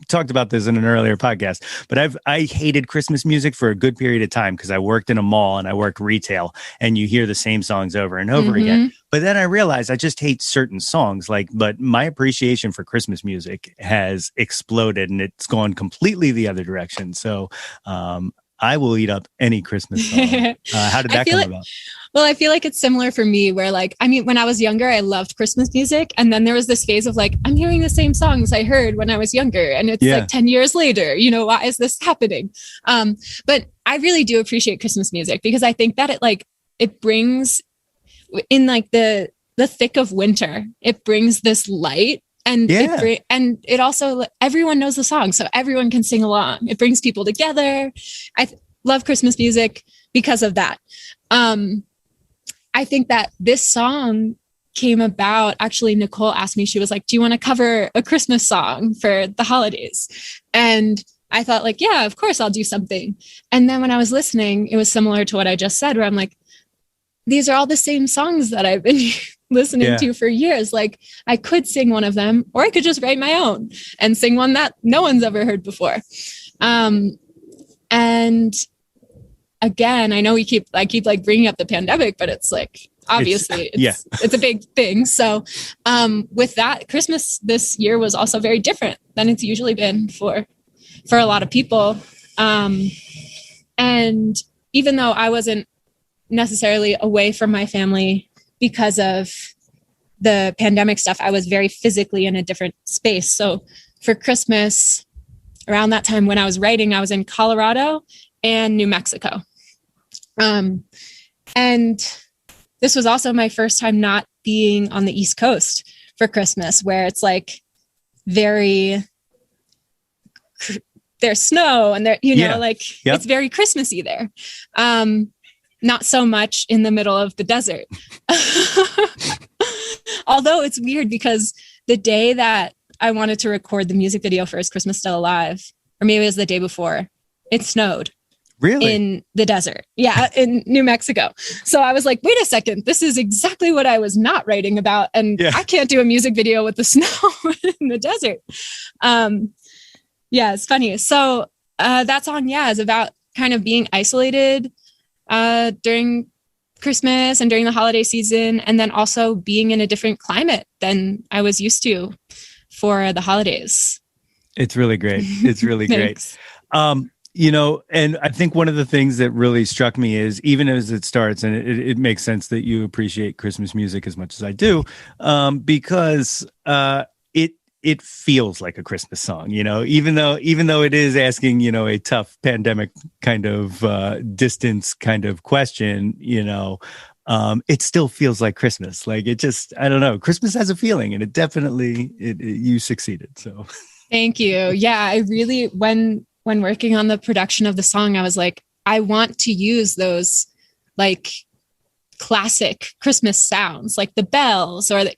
talked about this in an earlier podcast, but I hated Christmas music for a good period of time because I worked in a mall and I worked retail, and you hear the same songs over and over again. But then I realized I just hate certain songs. But my appreciation for Christmas music has exploded, and it's gone completely the other direction. So I will eat up any Christmas song. How did that come about?
Well, I feel like it's similar for me, where when I was younger, I loved Christmas music. And then there was this phase of like, I'm hearing the same songs I heard when I was younger. And it's like 10 years later, why is this happening? But I really do appreciate Christmas music, because I think that it brings in like the the thick of winter. It brings this light. And it also, everyone knows the song, so everyone can sing along. It brings people together. I love Christmas music because of that. I think that this song came about, actually, Nicole asked me, she was like, do you want to cover a Christmas song for the holidays? And I thought like, yeah, of course I'll do something. And then when I was listening, it was similar to what I just said, where I'm like, these are all the same songs that I've been listening to for years. Like I could sing one of them, or I could just write my own and sing one that no one's ever heard before. And again, I know I keep like bringing up the pandemic, but it's like, obviously it's a big thing. So with that, Christmas this year was also very different than it's usually been for a lot of people. And even though I wasn't necessarily away from my family because of the pandemic stuff, I was very physically in a different space. So for Christmas, around that time when I was writing, I was in Colorado and New Mexico. And this was also my first time not being on the East Coast for Christmas, where it's like there's snow and there, it's very Christmassy there. Not so much in the middle of the desert. Although it's weird because the day that I wanted to record the music video for Is Christmas Still Alive, or maybe it was the day before, it snowed.
Really?
In the desert. Yeah, in New Mexico. So I was like, wait a second, this is exactly what I was not writing about. And I can't do a music video with the snow in the desert. It's funny. So that song, is about kind of being isolated during Christmas and during the holiday season, and then also being in a different climate than I was used to for the holidays.
It's really great. It's really great. And I think one of the things that really struck me is, even as it starts, and it makes sense that you appreciate Christmas music as much as I do, because it feels like a Christmas song, even though it is asking, a tough pandemic kind of distance kind of question, it still feels like Christmas. Like it just, I don't know, Christmas has a feeling, and it definitely, you succeeded. So
thank you. Yeah, I really, when working on the production of the song, I was like, I want to use those like classic Christmas sounds, like the bells, or I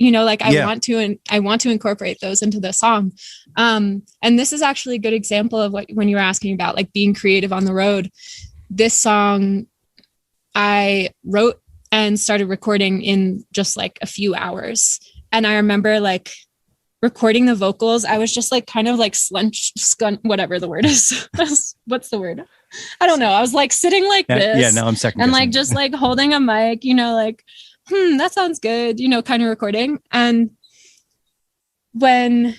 want to incorporate those into the song. And this is actually a good example of when you were asking about like being creative on the road. This song I wrote and started recording in just like a few hours. And I remember like recording the vocals, I was just like kind of like whatever the word is. What's the word? I don't know. I was like sitting like this.
Yeah, now I'm second
and
guessing.
like just like holding a mic, that sounds good, kind of recording. And when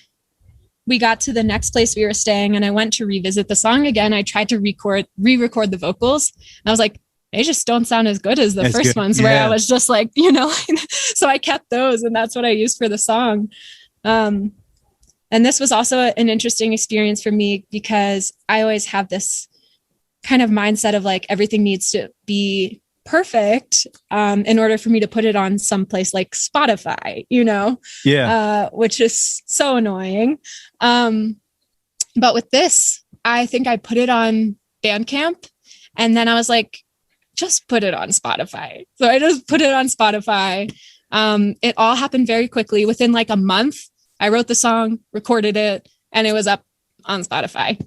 we got to the next place we were staying and I went to revisit the song again, I tried to re-record the vocals. And I was like, they just don't sound as good as the first ones, where I was just like, so I kept those, and that's what I used for the song. And this was also an interesting experience for me, because I always have this kind of mindset of like, everything needs to be perfect in order for me to put it on someplace like Spotify, which is so annoying. But with this, I think I put it on Bandcamp, and then I was like, just put it on Spotify. So I just put it on Spotify. It all happened very quickly. Within like a month, I wrote the song, recorded it, and it was up on Spotify.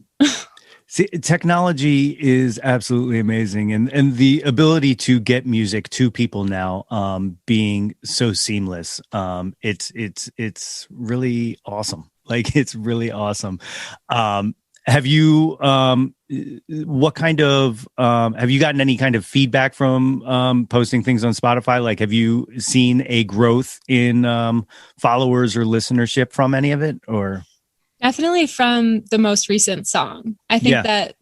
See, technology is absolutely amazing, and the ability to get music to people now, being so seamless, it's really awesome. Like it's really awesome. Have you what kind of have you gotten any kind of feedback from posting things on Spotify? Like, have you seen a growth in followers or listenership from any of it? Or
definitely from the most recent song. I think that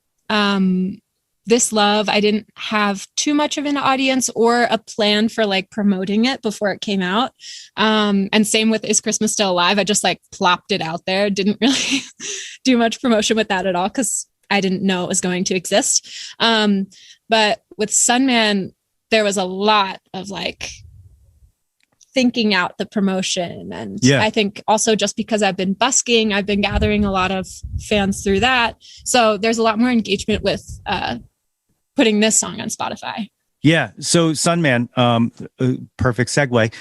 This Love, I didn't have too much of an audience or a plan for like promoting it before it came out. And same with Is Christmas Still Alive? I just like plopped it out there. Didn't really do much promotion with that at all, because I didn't know it was going to exist. But with Sunman, there was a lot of like thinking out the promotion. And
Yeah.
I think also just because I've been busking, I've been gathering a lot of fans through that. So there's a lot more engagement with putting this song on Spotify.
Yeah. So Sunman, perfect segue.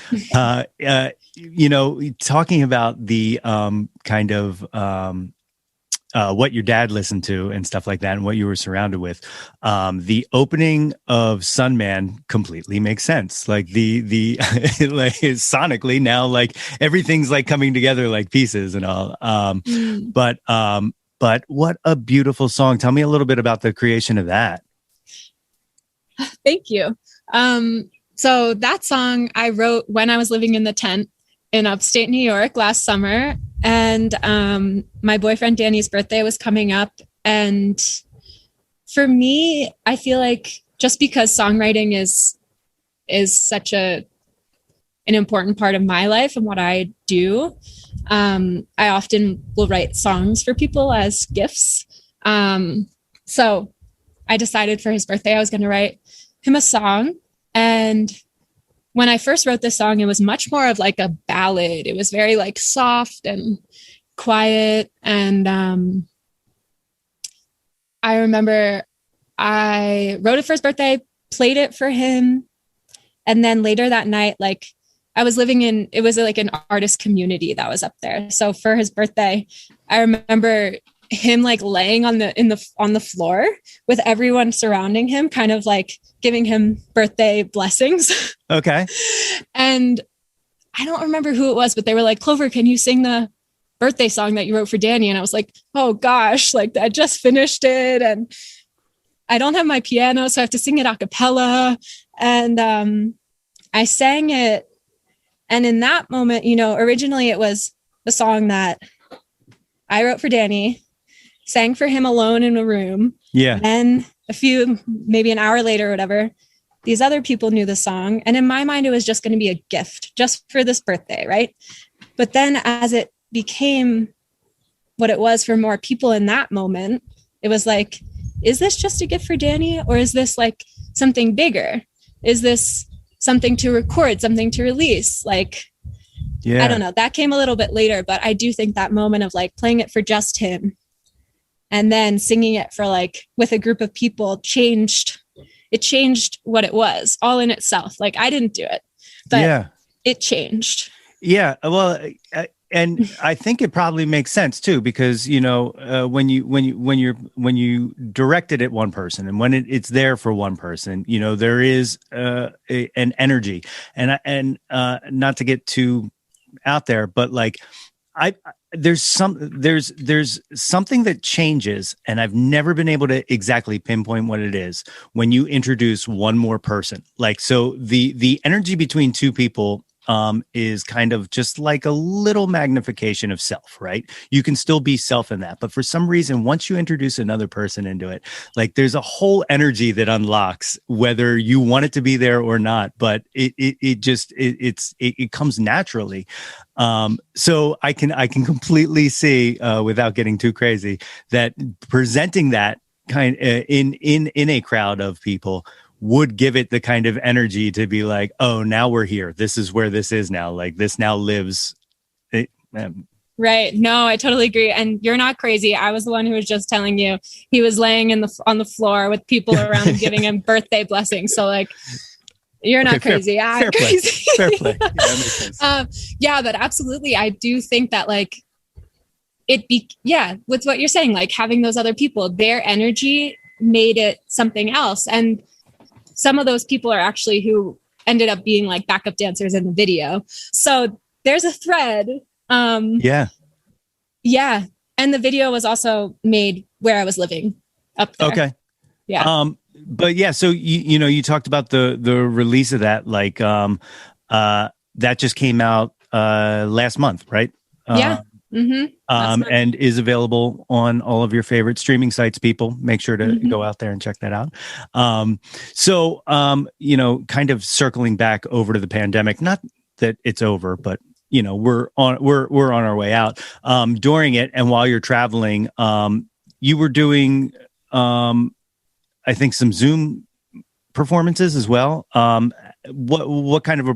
Talking about the kind of what your dad listened to and stuff like that, and what you were surrounded with. The opening of Sunman completely makes sense. Like the like sonically now, like everything's like coming together like pieces and all. But what a beautiful song. Tell me a little bit about the creation of that.
Thank you. So that song I wrote when I was living in the tent in upstate New York last summer. And my boyfriend Danny's birthday was coming up. And for me, I feel like just because songwriting is such an important part of my life and what I do, I often will write songs for people as gifts. So I decided for his birthday, I was going to write him a song. And when I first wrote this song, it was much more of like a ballad. It was very like soft and quiet. And I remember I wrote it for his birthday, played it for him. And then later that night, like I was living in, it was like an artist community that was up there. So for his birthday, I remember him like laying on the floor with everyone surrounding him, kind of like giving him birthday blessings.
Okay.
And I don't remember who it was, but they were like, Clover, can you sing the birthday song that you wrote for Danny? And I was like, oh gosh, like I just finished it and I don't have my piano, so I have to sing it a cappella. And I sang it. And in that moment, originally it was the song that I wrote for Danny, sang for him alone in a room.
Yeah.
And maybe an hour later or whatever, these other people knew the song. And in my mind, it was just going to be a gift just for this birthday. Right. But then as it became what it was for more people in that moment, it was like, is this just a gift for Danny? Or is this like something bigger? Is this something to record, something to release? Like, yeah. I don't know. That came a little bit later, but I do think that moment of like playing it for just him and then singing it for like with a group of people changed what it was all in itself. Like I didn't do it, but it changed.
Yeah. Well, and I think it probably makes sense too, because, when you direct it at one person and when it's there for one person, there is an energy and not to get too out there, but like there's something that changes, and I've never been able to exactly pinpoint what it is when you introduce one more person. Like, so the energy between two people is kind of just like a little magnification of self, right? You can still be self in that. But for some reason, once you introduce another person into it, like there's a whole energy that unlocks, whether you want it to be there or not, but it comes naturally. So I can completely see, without getting too crazy, that presenting that kind in a crowd of people would give it the kind of energy to be like, oh, now we're here. This is where this is now. Like this now lives.
Right. No, I totally agree. And you're not crazy. I was the one who was just telling you he was laying on the floor with people around him giving him birthday blessings. So like, you're not crazy. I'm crazy.
Fair play. Yeah, that makes sense.
But absolutely. I do think that like with what you're saying, like having those other people, their energy made it something else. And some of those people are actually who ended up being like backup dancers in the video. So there's a thread. Yeah. And the video was also made where I was living up there.
Okay.
Yeah.
But yeah, so you talked about the release of that, like that just came out last month, right?
Yeah. Mm-hmm.
And is available on all of your favorite streaming sites. People, make sure to go out there and check that out. So kind of circling back over to the pandemic, not that it's over, but we're on our way out. During it and while you're traveling, you were doing I think some Zoom performances as well. what kind of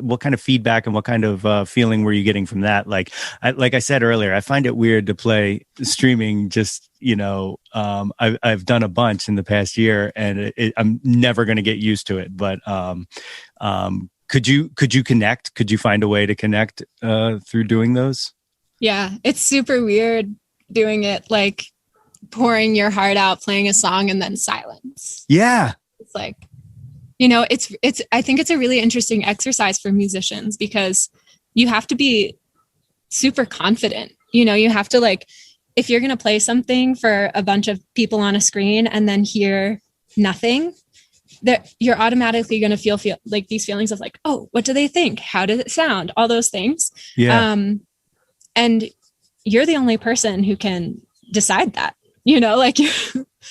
what kind of feedback and what kind of feeling were you getting from that? Like I said earlier, I find it weird to play streaming. Just I've done a bunch in the past year, and I'm never going to get used to it. But could you connect? Could you find a way to connect through doing those? Yeah,
it's super weird doing it, like pouring your heart out, playing a song, and then silence.
Yeah,
it's like, it's. I think it's a really interesting exercise for musicians because you have to be super confident. You have to, like, if you're going to play something for a bunch of people on a screen and then hear nothing, that you're automatically going to feel like these feelings of like, oh, what do they think? How does it sound? All those things.
Yeah.
And you're the only person who can decide that, like,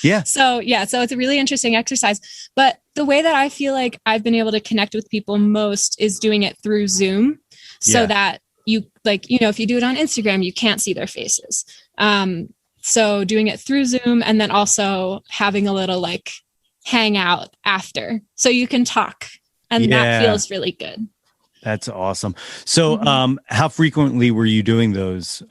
yeah.
So it's a really interesting exercise. But the way that I feel like I've been able to connect with people most is doing it through Zoom, so that you, like, if you do it on Instagram, you can't see their faces. So doing it through Zoom, and then also having a little, like, hangout after, so you can talk, and that feels really good.
That's awesome. So, how frequently were you doing those?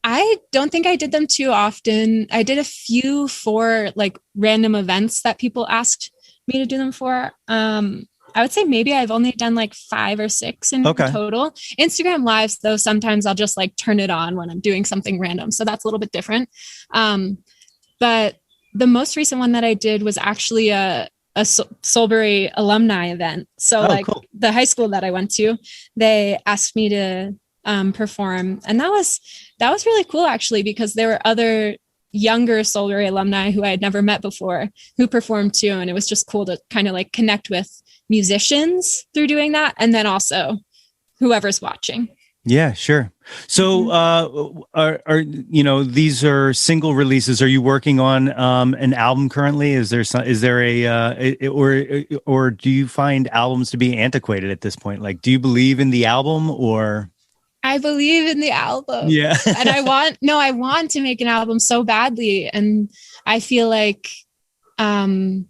I don't think I did them too often. I did a few for, like, random events that people asked me to do them for. I would say maybe I've only done like 5 or 6 in total. Instagram lives, though, sometimes I'll just, like, turn it on when I'm doing something random. So that's a little bit different. But the most recent one that I did was actually a Soulbury alumni event. So cool. The high school that I went to, they asked me to perform, and that was really cool, actually, because there were other younger Soulbury alumni who I had never met before who performed too, and it was just cool to kind of, like, connect with musicians through doing that, and then also whoever's watching.
Yeah, sure. So, are these are single releases? Are you working on an album currently? Is there a or do you find albums to be antiquated at this point? Like, do you believe in the album, or?
I believe in the album.
Yeah.
And I want to make an album so badly, and I feel like I'm,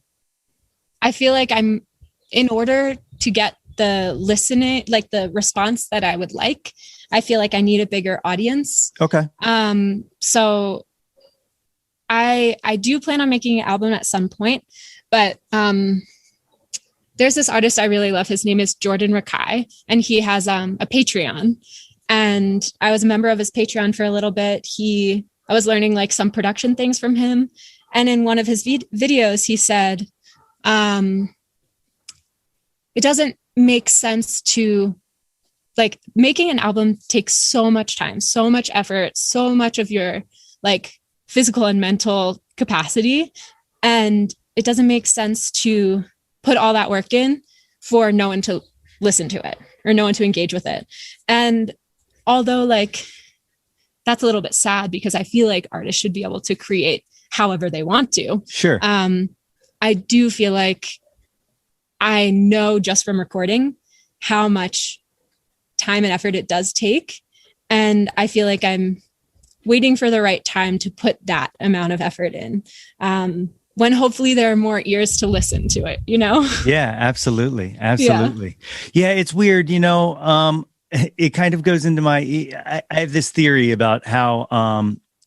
in order to get the listening, like, the response that I would like, I feel like I need a bigger audience.
Okay.
So I do plan on making an album at some point, but there's this artist I really love. His name is Jordan Rakai, and he has a Patreon, and I was a member of his Patreon for a little bit. I was learning, like, some production things from him, and in one of his videos, he said, it doesn't make sense to, like, making an album takes so much time, so much effort, so much of your, like, physical and mental capacity. And it doesn't make sense to put all that work in for no one to listen to it or no one to engage with it. And although, like, that's a little bit sad, because I feel like artists should be able to create however they want to.
Sure.
I do feel like I know just from recording how much time and effort it does take. And I feel like I'm waiting for the right time to put that amount of effort in, when hopefully there are more ears to listen to it, Yeah,
absolutely. Absolutely. Yeah, it's weird, it kind of goes into I have this theory about how,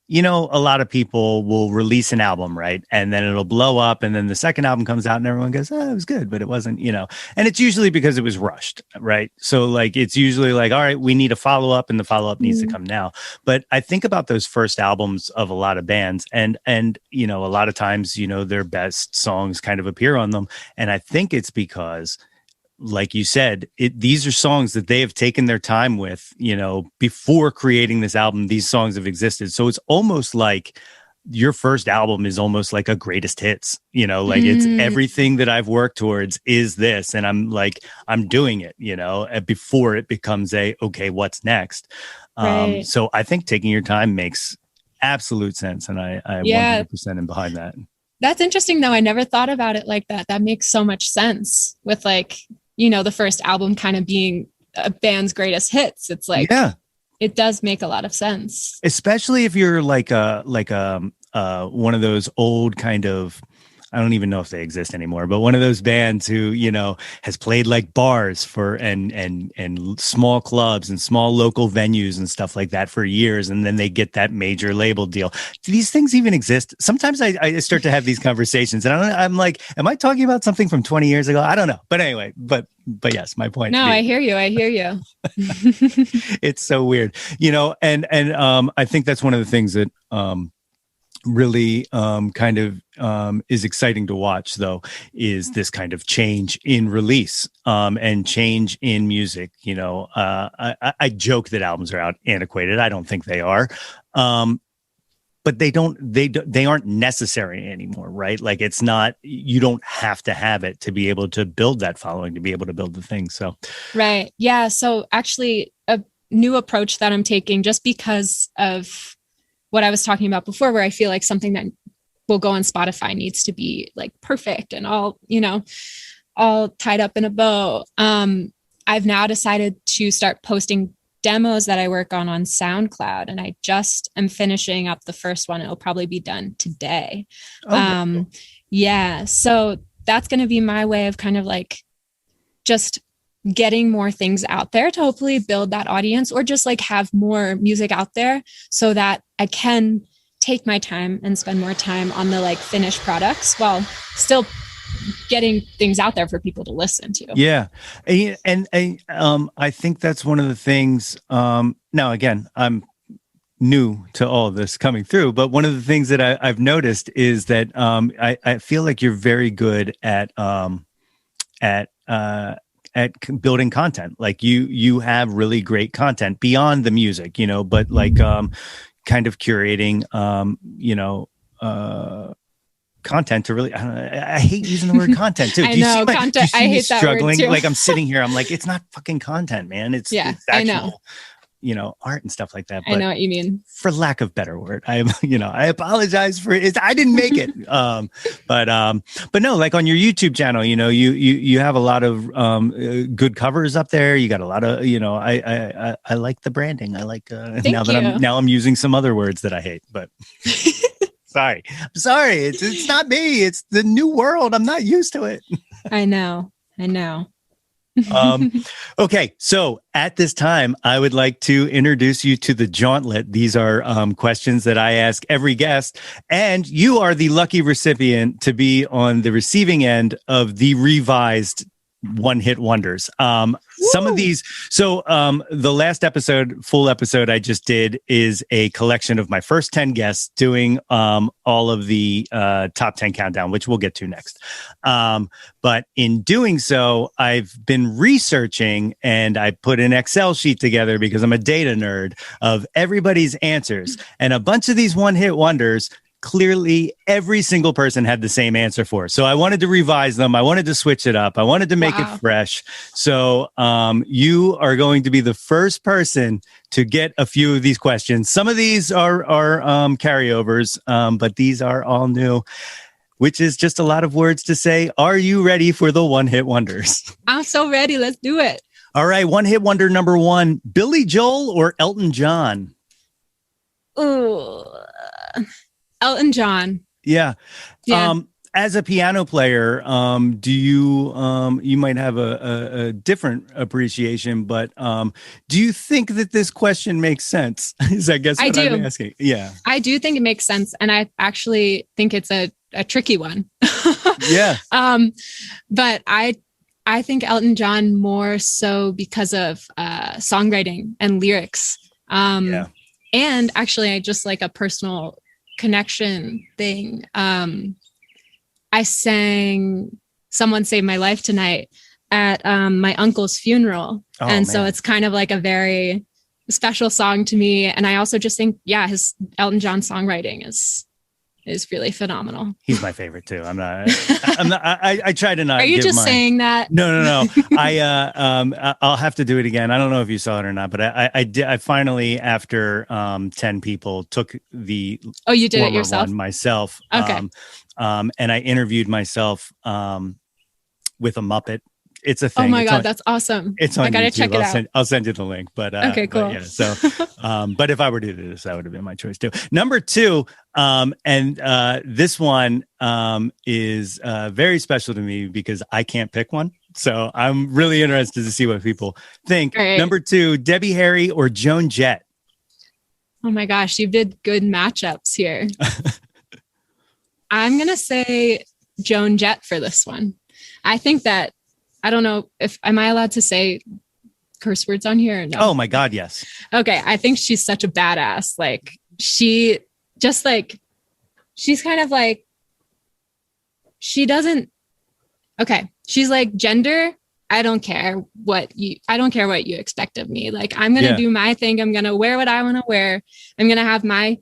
a lot of people will release an album, right? And then it'll blow up, and then the second album comes out and everyone goes, oh, it was good, but it wasn't, and it's usually because it was rushed, right? So, like, it's usually like, all right, we need a follow-up, and the follow-up needs to come now. But I think about those first albums of a lot of bands, and a lot of times, their best songs kind of appear on them. And I think it's because, like you said, these are songs that they have taken their time with, before creating this album. These songs have existed. So it's almost like your first album is almost like a greatest hits, it's everything that I've worked towards is this. And I'm doing it, before it becomes okay, what's next? Right. So I think taking your time makes absolute sense. And I 100% am behind that.
That's interesting, though. I never thought about it like that. That makes so much sense with, like, the first album kind of being a band's greatest hits. It's like, it does make a lot of sense.
Especially if you're like one of those old kind of I don't even know if they exist anymore, but one of those bands who, has played like bars for and small clubs and small local venues and stuff like that for years. And then they get that major label deal. Do these things even exist? Sometimes I start to have these conversations and I'm like, am I talking about something from 20 years ago? I don't know. But anyway, but yes, my point.
No, I hear you.
It's so weird, and I think that's one of the things that, really kind of is exciting to watch, though, is this kind of change in release and change in music. I joke that albums are antiquated. I don't think they are, but they aren't necessary anymore, right? Like it's not, you don't have to have it to be able to build that following, to be able to build the thing. So
right, yeah. So actually, a new approach that I'm taking, just because of what I was talking about before, where I feel like something that will go on Spotify needs to be like perfect and all tied up in a bow. I've now decided to start posting demos that I work on SoundCloud, and I just am finishing up the first one. It'll probably be done today. Cool. Yeah. So that's going to be my way of kind of like just getting more things out there to hopefully build that audience, or just like have more music out there so that I can take my time and spend more time on the like finished products while still getting things out there for people to listen to.
Yeah. And I think that's one of the things, now again, I'm new to all of this coming through, but one of the things that I've noticed is that I feel like you're very good at building content. Like you have really great content beyond the music, but like kind of curating, content to really, I hate using the word content too.
I know, content. I hate that word too.
Like I'm sitting here, I'm like, it's not fucking content, man. It's actual, I know. Art and stuff like that. But
I know what you mean.
For lack of better word, I apologize for it. I didn't make it. But no, like on your YouTube channel, you have a lot of good covers up there. You got a lot of, I like the branding. I like now I'm using some other words that I hate, but I'm sorry. It's not me. It's the new world. I'm not used to it.
I know.
Okay, so at this time, I would like to introduce you to the Jawntlet. These are questions that I ask every guest, and you are the lucky recipient to be on the receiving end of the revised one-hit wonders. Some of these, so the last full episode I just did is a collection of my first 10 guests doing all of the top 10 countdown, which we'll get to next. But in doing so, I've been researching, and I put an Excel sheet together because I'm a data nerd, of everybody's answers. And a bunch of these one-hit wonders, clearly every single person had the same answer for. So I wanted to revise them. I wanted to switch it up. I wanted to make it fresh. So you are going to be the first person to get a few of these questions. Some of these are carryovers, but these are all new, which is just a lot of words to say. Are you ready for the one-hit wonders?
I'm so ready. Let's do it.
All right. One-hit wonder number one, Billy Joel or Elton John?
Ooh. Elton John.
Yeah. As a piano player, do you might have a different appreciation, but do you think that this question makes sense? Is I guess what I'm asking. Yeah.
I do think it makes sense. And I actually think it's a tricky one.
Yeah.
But I think Elton John more so because of songwriting and lyrics. And actually I just like a personal connection thing. I sang Someone Saved My Life Tonight at my uncle's funeral. So it's kind of like a very special song to me. And I also just think, his Elton John songwriting is really phenomenal. He's my favorite too. I try to not. Are you just saying that? No. I'll have to do it again. I don't know if you saw it or not, but I did. I finally, after 10 people, took the. Oh, you did it yourself? Myself. Okay. And I interviewed myself with a Muppet
it's a thing.
Oh my
It's
God,
on,
that's awesome.
it's on
I gotta
YouTube.
check it out.
I'll send you the link. But
okay, cool.
But yeah. So, but if I were to do this, that would have been my choice too. Number 2, and this one is very special to me because I can't pick one. So I'm really interested to see what people think.
Right.
Number 2, Debbie Harry or Joan Jett.
Oh my gosh, you did good matchups here. I'm gonna say Joan Jett for this one. I think that, I don't know if, am I allowed to say curse words on here or no?
Oh my God, yes.
Okay, I think she's such a badass. Like, she just like, she's kind of like, she doesn't, okay, she's like, gender, I don't care what you expect of me. Like, I'm going to do my thing. I'm going to wear what I want to wear. I'm going to have my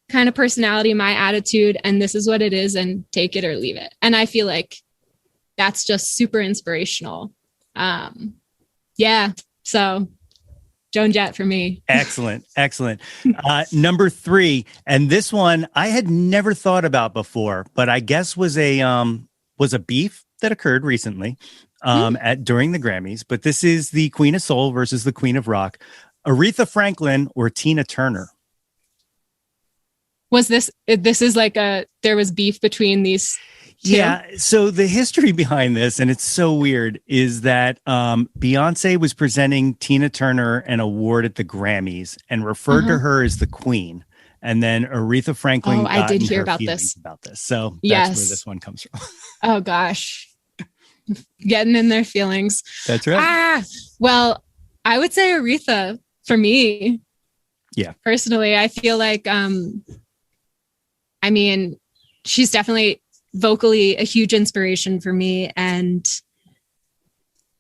kind of personality, my attitude, and this is what it is, and take it or leave it. And I feel like that's just super inspirational. So Joan Jett for me.
Excellent. Number 3, and this one I had never thought about before, but I guess was a beef that occurred recently during the Grammys. But this is the Queen of Soul versus the Queen of Rock, Aretha Franklin or Tina Turner.
Was this is like there was beef between these two?
Yeah. So the history behind this, and it's so weird, is that Beyonce was presenting Tina Turner an award at the Grammys and referred to her as the Queen. And then Aretha Franklin.
Oh, I did hear about this.
So that's where this one comes from.
Oh gosh. Getting in their feelings.
That's right.
Well, I would say Aretha for me.
Yeah.
Personally, I feel like, I mean, she's definitely vocally a huge inspiration for me. And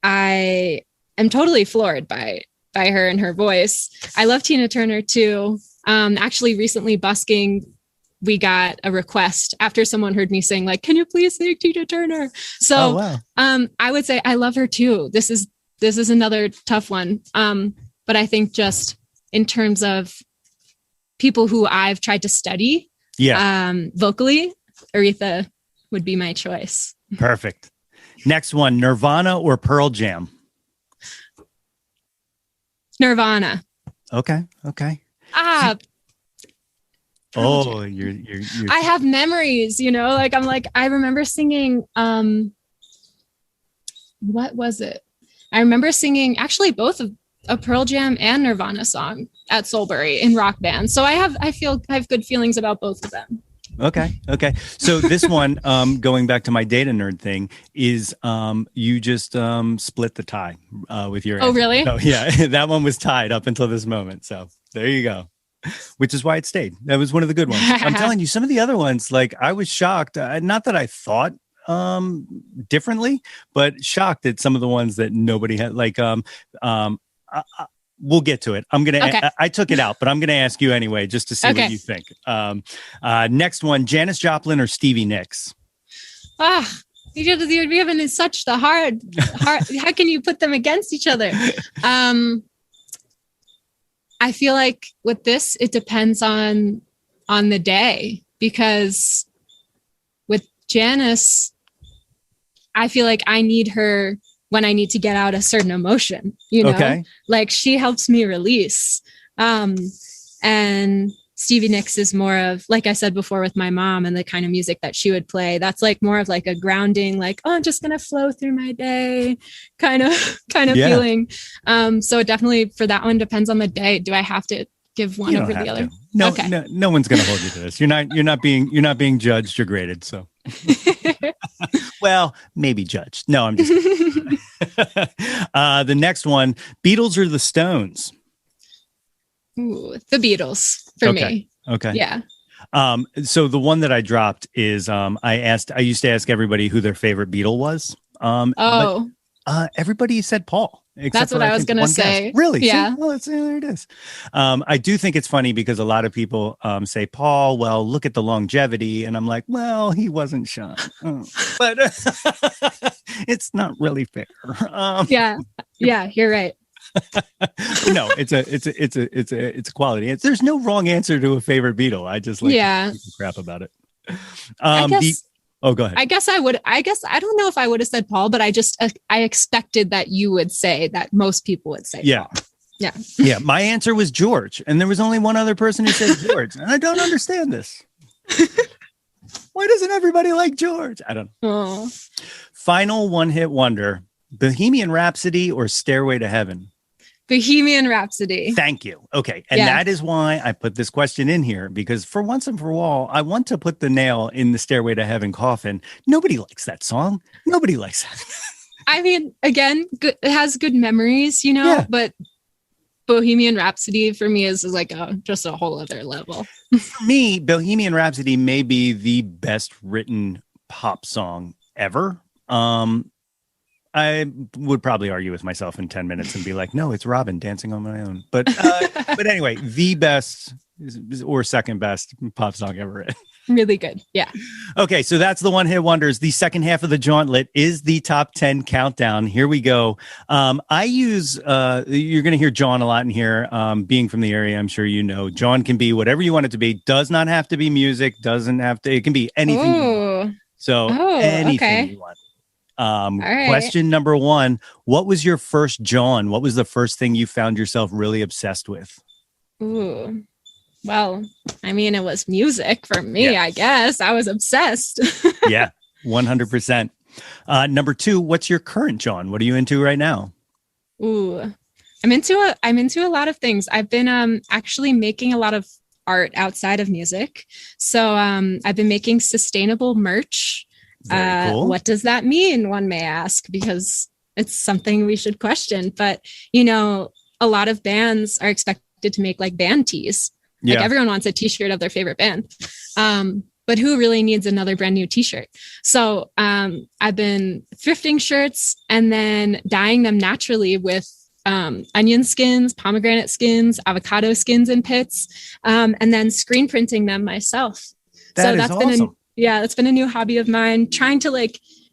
I am totally floored by her and her voice. I love Tina Turner too. Actually recently busking, we got a request after someone heard me sing, like, can you please sing Tina Turner? So, I would say I love her too. This is another tough one. But I think just in terms of people who I've tried to study, vocally, Aretha would be my choice.
Perfect. Next one, Nirvana or Pearl Jam?
Nirvana.
Okay. Oh, you're
I have memories, like I remember singing, what was it? I remember singing actually both of a Pearl Jam and Nirvana song at Soulbury in rock band. So I have good feelings about both of them.
Okay. So this one, going back to my data nerd thing, is you just split the tie with your answer.
Oh, really?
So, yeah, that one was tied up until this moment. So there you go. Which is why it stayed. That was one of the good ones. I'm telling you, some of the other ones, like I was shocked. Not that I thought differently, but shocked at some of the ones that nobody had. Like we'll get to it. I took it out, but I'm gonna ask you anyway, just to see what you think. Next one, Janis Joplin or Stevie Nicks?
You're given such the hard. How can you put them against each other? I feel like with this, it depends on the day, because with Janis, I feel like I need her when I need to get out a certain emotion, like she helps me release. And Stevie Nicks is more of, like I said before, with my mom and the kind of music that she would play, that's like more of like a grounding, like, oh, I'm just going to flow through my day kind of feeling. So it definitely, for that one, depends on the day. Do I have to give one over the other?
No, no one's going to hold you to this. You're not being judged or graded. So, well, maybe judged. No, I'm just the next one, Beatles or the Stones?
Ooh, the Beatles for me.
Okay.
Yeah.
So the one that I dropped is I used to ask everybody who their favorite Beatle was. But everybody said Paul.
That's what I was going to say.
Really?
Yeah.
See? Well, there it is. I do think it's funny because a lot of people say Paul. Well, look at the longevity, and I'm like, well, he wasn't Sean, but it's not really fair.
Yeah, you're right.
No, it's a quality. There's no wrong answer to a favorite Beatle. I just like to crap about it.
I guess
Oh, go ahead.
I guess I don't know if I would have said Paul, but I expected that you would say that most people would say Paul. Yeah.
Yeah. My answer was George. And there was only one other person who said George. And I don't understand this. Why doesn't everybody like George? I don't know.
Oh.
Final one-hit wonder, Bohemian Rhapsody or Stairway to Heaven?
Bohemian Rhapsody.
Thank you. Okay. And that is why I put this question in here, because for once and for all, I want to put the nail in the Stairway to Heaven coffin. Nobody likes that song. Nobody likes that.
I mean, again, it has good memories, but Bohemian Rhapsody for me is like just a whole other level.
For me, Bohemian Rhapsody may be the best written pop song ever. I would probably argue with myself in 10 minutes and be like, no, it's Robin dancing on my own. But anyway, the best or second best pop song ever written.
Really good. Yeah.
Okay. So that's the one hit wonders. The second half of the Jawntlet is the top 10 countdown. Here we go. I use, you're going to hear Jawn a lot in here. Being from the area, I'm sure you know, Jawn can be whatever you want it to be. Does not have to be music. Doesn't have to, it can be anything. You want. So anything you want. Right. Question number one, what was your first Jawn? What was the first thing you found yourself really obsessed with?
Ooh, well, I mean, it was music for me, I guess. I was obsessed.
Yeah, 100%. Number two, what's your current Jawn? What are you into right now?
Ooh, I'm into a lot of things. I've been actually making a lot of art outside of music. So I've been making sustainable merch. Very cool. What does that mean? One may ask, because it's something we should question. But, a lot of bands are expected to make like band tees. Like everyone wants a t-shirt of their favorite band. But who really needs another brand new t-shirt? So I've been thrifting shirts and then dyeing them naturally with onion skins, pomegranate skins, avocado skins and pits, and then screen printing them myself.
That's awesome.
That's been a new hobby of mine, trying to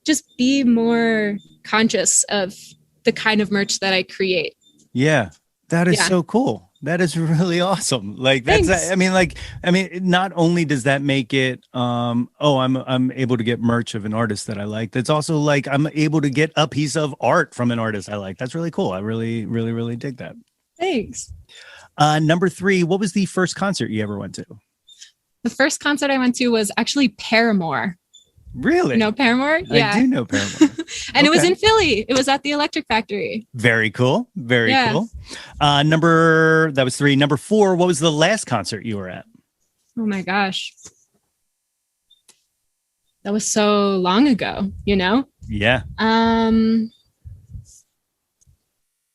just be more conscious of the kind of merch that I create. Yeah.
That is so cool. That is really awesome. Not only does that make it, I'm able to get merch of an artist that I like. That's also like, I'm able to get a piece of art from an artist I like. That's really cool. I really, really, really dig that.
Thanks.
Number three, what was the first concert you ever went to?
The first concert I went to was actually Paramore.
Really?
No Paramore? Yeah.
I do know Paramore.
And it was in Philly. It was at the Electric Factory.
Very cool. Very cool. That was three. Number four, what was the last concert you were at?
Oh my gosh. That was so long ago,
Yeah.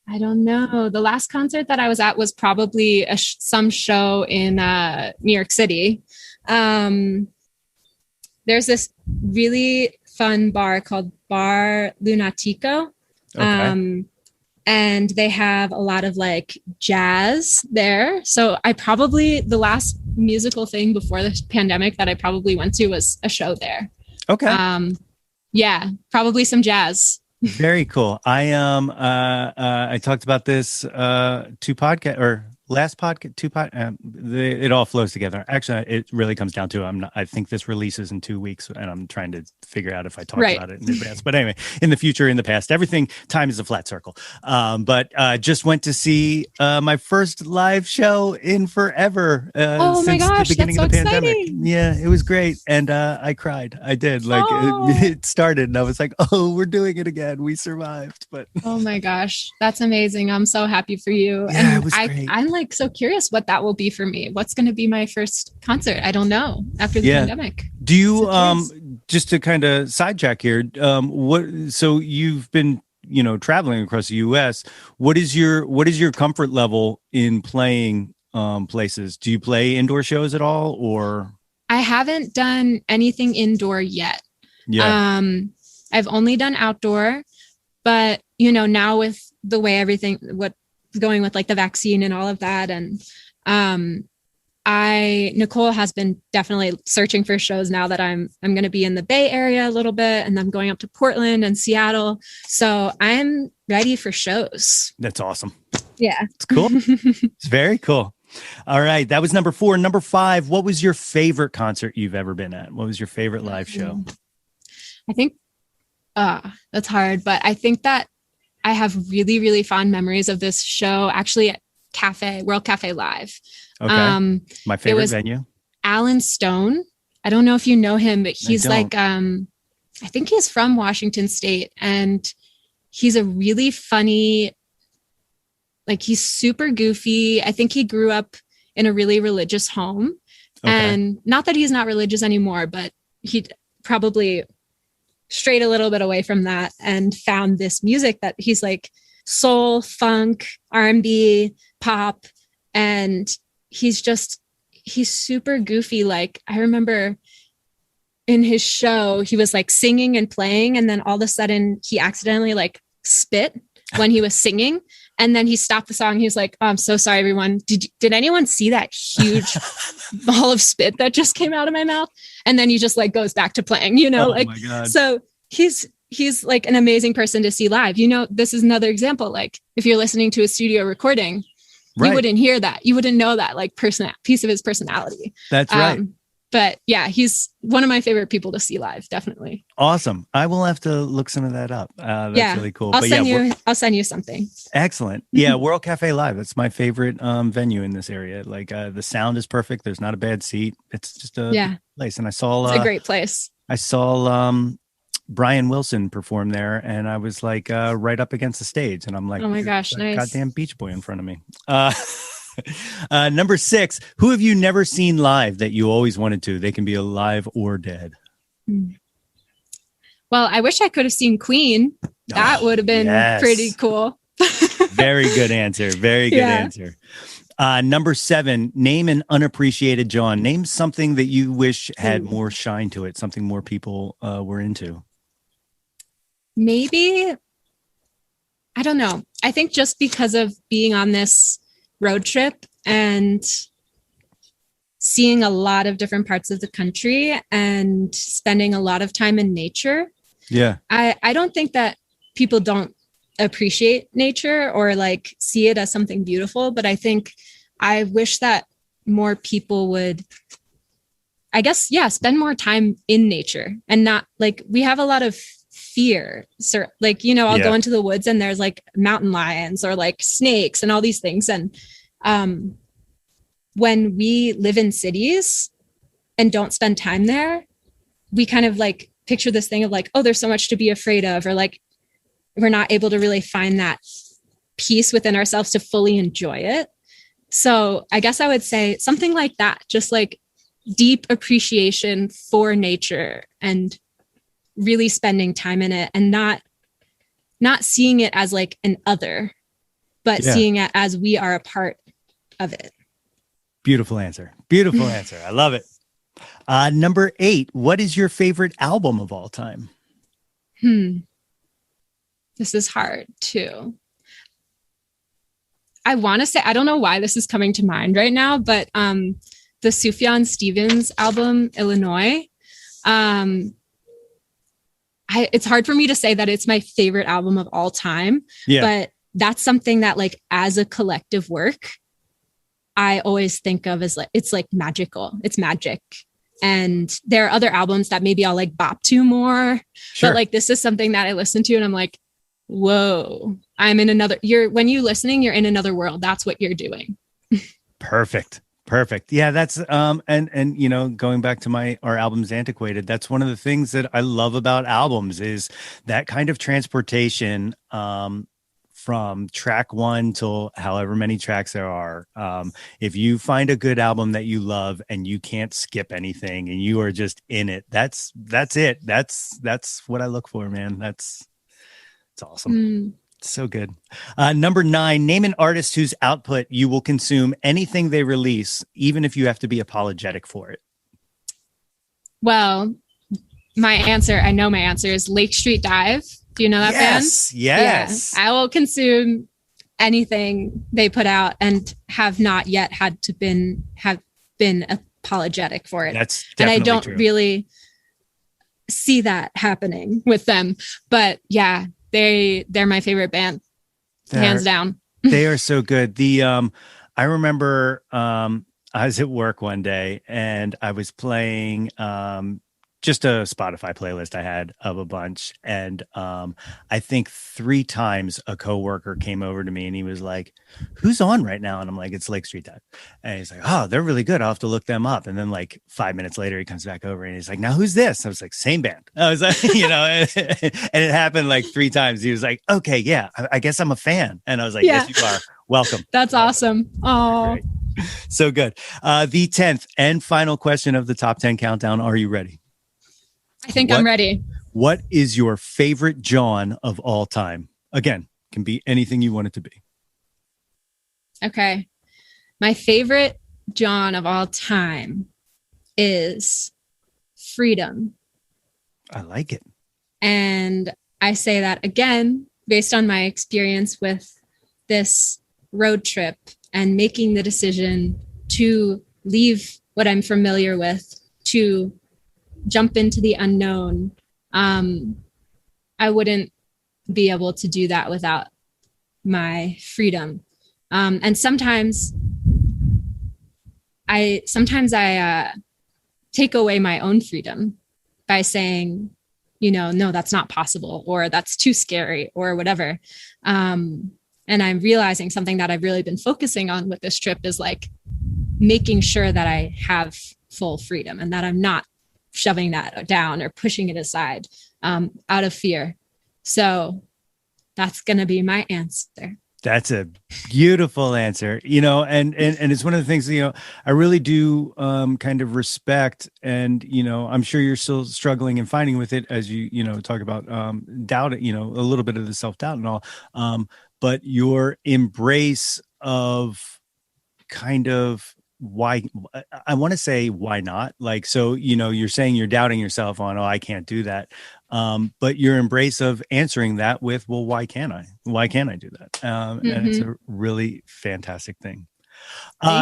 I don't know. The last concert that I was at was probably some show in New York City. There's this really fun bar called Bar Lunatico. Okay. And they have a lot of jazz there. So the last musical thing before the pandemic that I probably went to was a show there.
Okay.
Probably some jazz.
Very cool. I talked about this last podcast, it all flows together. Actually, it really comes down to I think this releases in 2 weeks, and I'm trying to figure out if I talked about it in advance. But anyway, in the future, in the past, time is a flat circle. But just went to see my first live show in forever since the beginning of the pandemic. Exciting. Yeah, it was great, and I cried. I did. It started, and I was like, "Oh, we're doing it again. We survived." But
oh my gosh, that's amazing! I'm so happy for you.
Yeah, and it was great.
I'm so curious what that will be for me. What's going to be my first concert? I don't know after the pandemic.
Do you just to kind of sidetrack here? So you've been traveling across the U.S. What is your comfort level in playing places? Do you play indoor shows at all, or?
I haven't done anything indoor yet.
Yeah.
I've only done outdoor, but now with the way what's going with the vaccine and all of that, and Nicole has been definitely searching for shows now that I'm going to be in the Bay Area a little bit, and I'm going up to Portland and Seattle, so I'm ready for shows.
That's awesome.
Yeah,
it's cool. It's very cool. All right, that was number four. Number five, what was your favorite concert you've ever been at? What was your favorite live show?
I think that's hard, but I think that I have really, really fond memories of this show actually at World Cafe Live.
Okay. My favorite venue.
Alan Stone. I don't know if you know him, but he's like, I think he's from Washington State, and he's a really funny, like he's super goofy. I think he grew up in a really religious home. Okay. And not that he's not religious anymore, but he probably strayed a little bit away from that and found this music that he's like soul, funk, R&B, pop. And he's super goofy. Like I remember in his show, he was like singing and playing. And then all of a sudden he accidentally like spit when he was singing. And then he stopped the song. He was like, oh, I'm so sorry, everyone. Did anyone see that huge ball of spit that just came out of my mouth? And then he just like goes back to playing, you know, my God. So he's like an amazing person to see live. You know, this is another example. Like if you're listening to a studio recording, you wouldn't hear that. You wouldn't know that like piece of his personality. That's right. But yeah, he's one of my favorite people to see live. Definitely.
Awesome. I will have to look some of that up. That's really cool.
I'll send you something.
Excellent. Yeah. World Cafe Live. That's my favorite venue in this area. Like the sound is perfect. There's not a bad seat. It's just a place. And I saw,
it's a great place.
I saw Brian Wilson perform there, and I was like right up against the stage, and I'm like,
oh my gosh, nice.
Goddamn Beach Boy in front of me. Number 6, who have you never seen live that you always wanted to? They can be alive or dead.
Well, I wish I could have seen Queen. That would have been pretty cool.
Very good answer. Very good answer. Number 7, name an unappreciated Jawn. Name something that you wish had more shine to it, something more people were into.
Maybe, I don't know. I think just because of being on this road trip and seeing a lot of different parts of the country and spending a lot of time in nature. Yeah. I don't think that people don't appreciate nature or like see it as something beautiful, but I think I wish that more people would, I guess, spend more time in nature and not like we have a lot of fear. So like, you know, I'll go into the woods and there's like mountain lions or like snakes and all these things. And when we live in cities and don't spend time there, we kind of like picture this thing of like, oh, there's so much to be afraid of, or like we're not able to really find that peace within ourselves to fully enjoy it. So I guess I would say something like that, just like deep appreciation for nature and really spending time in it and not seeing it as like an other, but seeing it as we are a part of it.
Beautiful answer. Beautiful answer. I love it. Number 8, what is your favorite album of all time?
This is hard too. I want to say, I don't know why this is coming to mind right now, but the Sufjan Stevens album, Illinois, it's hard for me to say that it's my favorite album of all time, but that's something that like as a collective work, I always think of as like, it's like magical. It's magic. And there are other albums that maybe I'll like bop to more, but like, this is something that I listen to and I'm like, whoa, I'm in another, when you listening, you're in another world. That's what you're doing.
Perfect. Yeah, that's and you know, going back to our albums Antiquated, that's one of the things that I love about albums is that kind of transportation from track 1 till however many tracks there are. If you find a good album that you love and you can't skip anything and you are just in it, that's it. That's what I look for, man. It's awesome. So good. Number 9, name an artist whose output you will consume anything they release, even if you have to be apologetic for it.
Well, I know my answer is Lake Street Dive. Do you know that band?
Yes.
Yeah. I will consume anything they put out and have not yet had to have been apologetic for it.
That's definitely
and I don't
true.
really see that happening with them, but yeah. They're my favorite band, hands down.
They are so good. I remember I was at work one day and I was playing just a Spotify playlist I had of a bunch. And I think 3 times a coworker came over to me and he was like, who's on right now? And I'm like, it's Lake Street Dive. And he's like, oh, they're really good. I'll have to look them up. And then like 5 minutes later, he comes back over and he's like, now who's this? I was like, same band. I was like, and it happened like 3 times. He was like, okay, yeah, I guess I'm a fan. And I was like, yes, you are. Welcome.
That's awesome. Oh,
so good. The 10th and final question of the top 10 countdown. Are you ready?
I think I'm ready.
What is your favorite Jawn of all time? Again, can be anything you want it to be.
Okay. My favorite Jawn of all time is Freedom.
I like it.
And I say that again, based on my experience with this road trip and making the decision to leave what I'm familiar with to jump into the unknown. I wouldn't be able to do that without my freedom. And sometimes I take away my own freedom by saying, no, that's not possible, or that's too scary, or whatever. And I'm realizing something that I've really been focusing on with this trip is like making sure that I have full freedom and that I'm not shoving that down or pushing it aside out of fear. So that's going to be my answer.
That's a beautiful answer, and it's one of the things, I really do kind of respect, and, I'm sure you're still struggling and fighting with it as you talk about doubt, a little bit of the self-doubt and all. But your embrace of kind of why, I want to say why not? Like, so, you're saying you're doubting yourself on, I can't do that. But your embrace of answering that with, well, why can't I? Why can't I do that? And it's a really fantastic thing.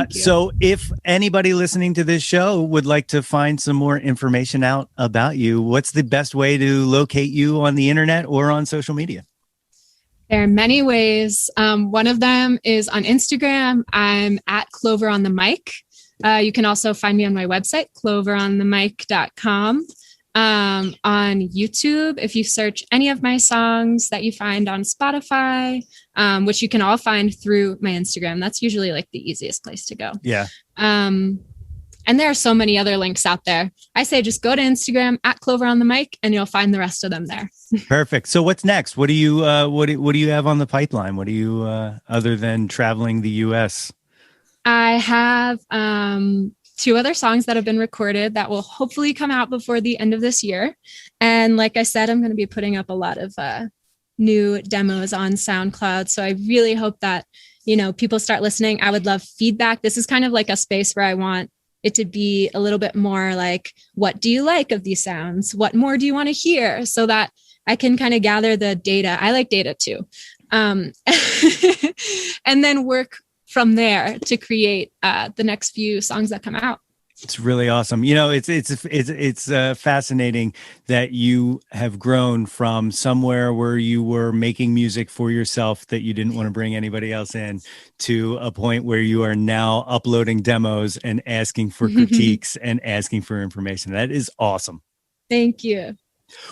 So if anybody listening to this show would like to find some more information out about you, what's the best way to locate you on the internet or on social media?
There are many ways. One of them is on Instagram. I'm at Clover on the Mic. You can also find me on my website, cloveronthemic.com. On YouTube, if you search any of my songs that you find on Spotify, which you can all find through my Instagram, that's usually like the easiest place to go.
Yeah.
And there are so many other links out there. I say just go to Instagram at Clover on the Mic, and you'll find the rest of them there.
Perfect. So what's next? What do you what do you have on the pipeline? What do you other than traveling the US?
I have 2 other songs that have been recorded that will hopefully come out before the end of this year. And like I said, I'm going to be putting up a lot of new demos on SoundCloud. So I really hope that, people start listening. I would love feedback. This is kind of like a space where I want it to be a little bit more like, what do you like of these sounds? What more do you want to hear? So that I can kind of gather the data. I like data too. And then work from there to create the next few songs that come out.
It's really awesome. It's fascinating that you have grown from somewhere where you were making music for yourself that you didn't want to bring anybody else in to a point where you are now uploading demos and asking for critiques and asking for information. That is awesome.
Thank you.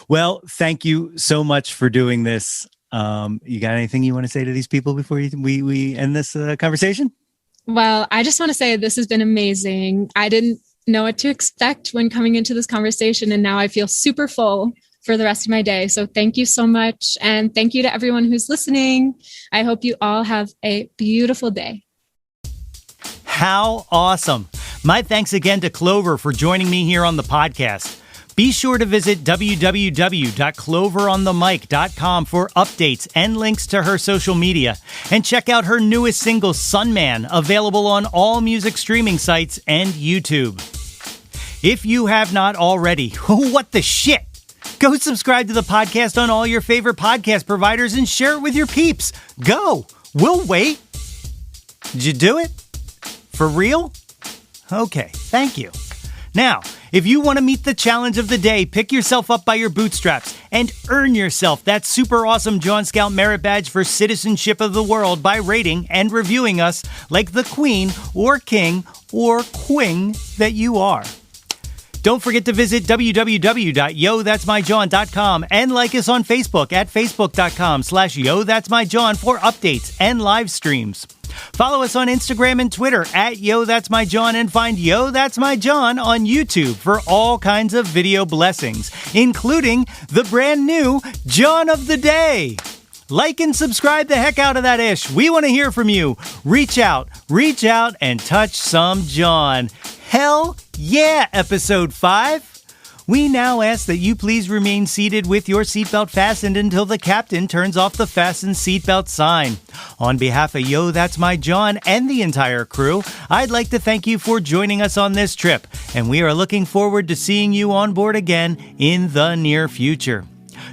Well, thank you so much for doing this. You got anything you want to say to these people before we end this conversation?
Well, I just want to say this has been amazing. I didn't know what to expect when coming into this conversation, and now I feel super full for the rest of my day. So thank you so much. And thank you to everyone who's listening. I hope you all have a beautiful day.
How awesome. My thanks again to Clover for joining me here on the podcast. Be sure to visit www.cloveronthemic.com for updates and links to her social media. And check out her newest single, Sunman, available on all music streaming sites and YouTube. If you have not already, what the shit? Go subscribe to the podcast on all your favorite podcast providers and share it with your peeps. Go. We'll wait. Did you do it? For real? Okay, thank you. Now, if you want to meet the challenge of the day, pick yourself up by your bootstraps and earn yourself that super awesome Jawn Scout Merit Badge for Citizenship of the World by rating and reviewing us like the queen or king or queen that you are. Don't forget to visit www.yothat'smyjawn.com and like us on Facebook at facebook.com/yothat'smyjawn for updates and live streams. Follow us on Instagram and Twitter at YoThat'sMyJawn and find Yo That's My Jawn on YouTube for all kinds of video blessings, including the brand new Jawn of the Day. Like and subscribe the heck out of that ish. We want to hear from you. Reach out, and touch some Jawn. Hell yeah, episode 5. We now ask that you please remain seated with your seatbelt fastened until the captain turns off the fasten seatbelt sign. On behalf of Yo That's My Jawn and the entire crew, I'd like to thank you for joining us on this trip, and we are looking forward to seeing you on board again in the near future.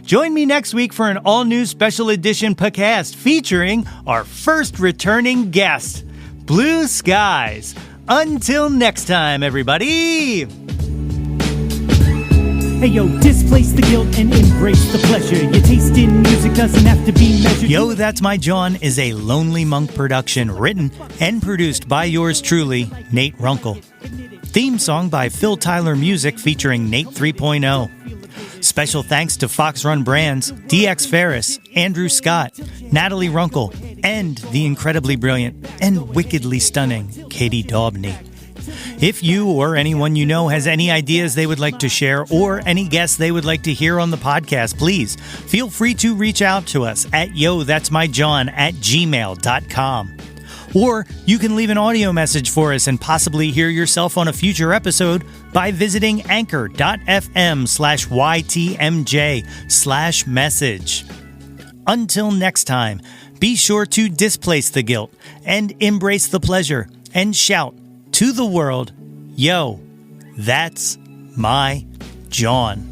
Join me next week for an all-new special edition podcast featuring our first returning guest, Blue Skies. Until next time, everybody!
Hey yo, displace the guilt and embrace the pleasure. Your taste in music doesn't have to be measured.
Yo That's My Jawn is a Lonely Monk production written and produced by yours truly, Nate Runkle. Theme song by Phil Tyler Music featuring Nate 3.0. Special thanks to Fox Run Brands, DX Ferris, Andrew Scott, Natalie Runkle, and the incredibly brilliant and wickedly stunning Katie Daubney. If you or anyone you know has any ideas they would like to share or any guests they would like to hear on the podcast, please feel free to reach out to us at yothat'smyjawn@gmail.com. Or you can leave an audio message for us and possibly hear yourself on a future episode by visiting anchor.fm/ytmj/message. Until next time, be sure to displace the guilt and embrace the pleasure and shout to the world, yo, that's my Jawn.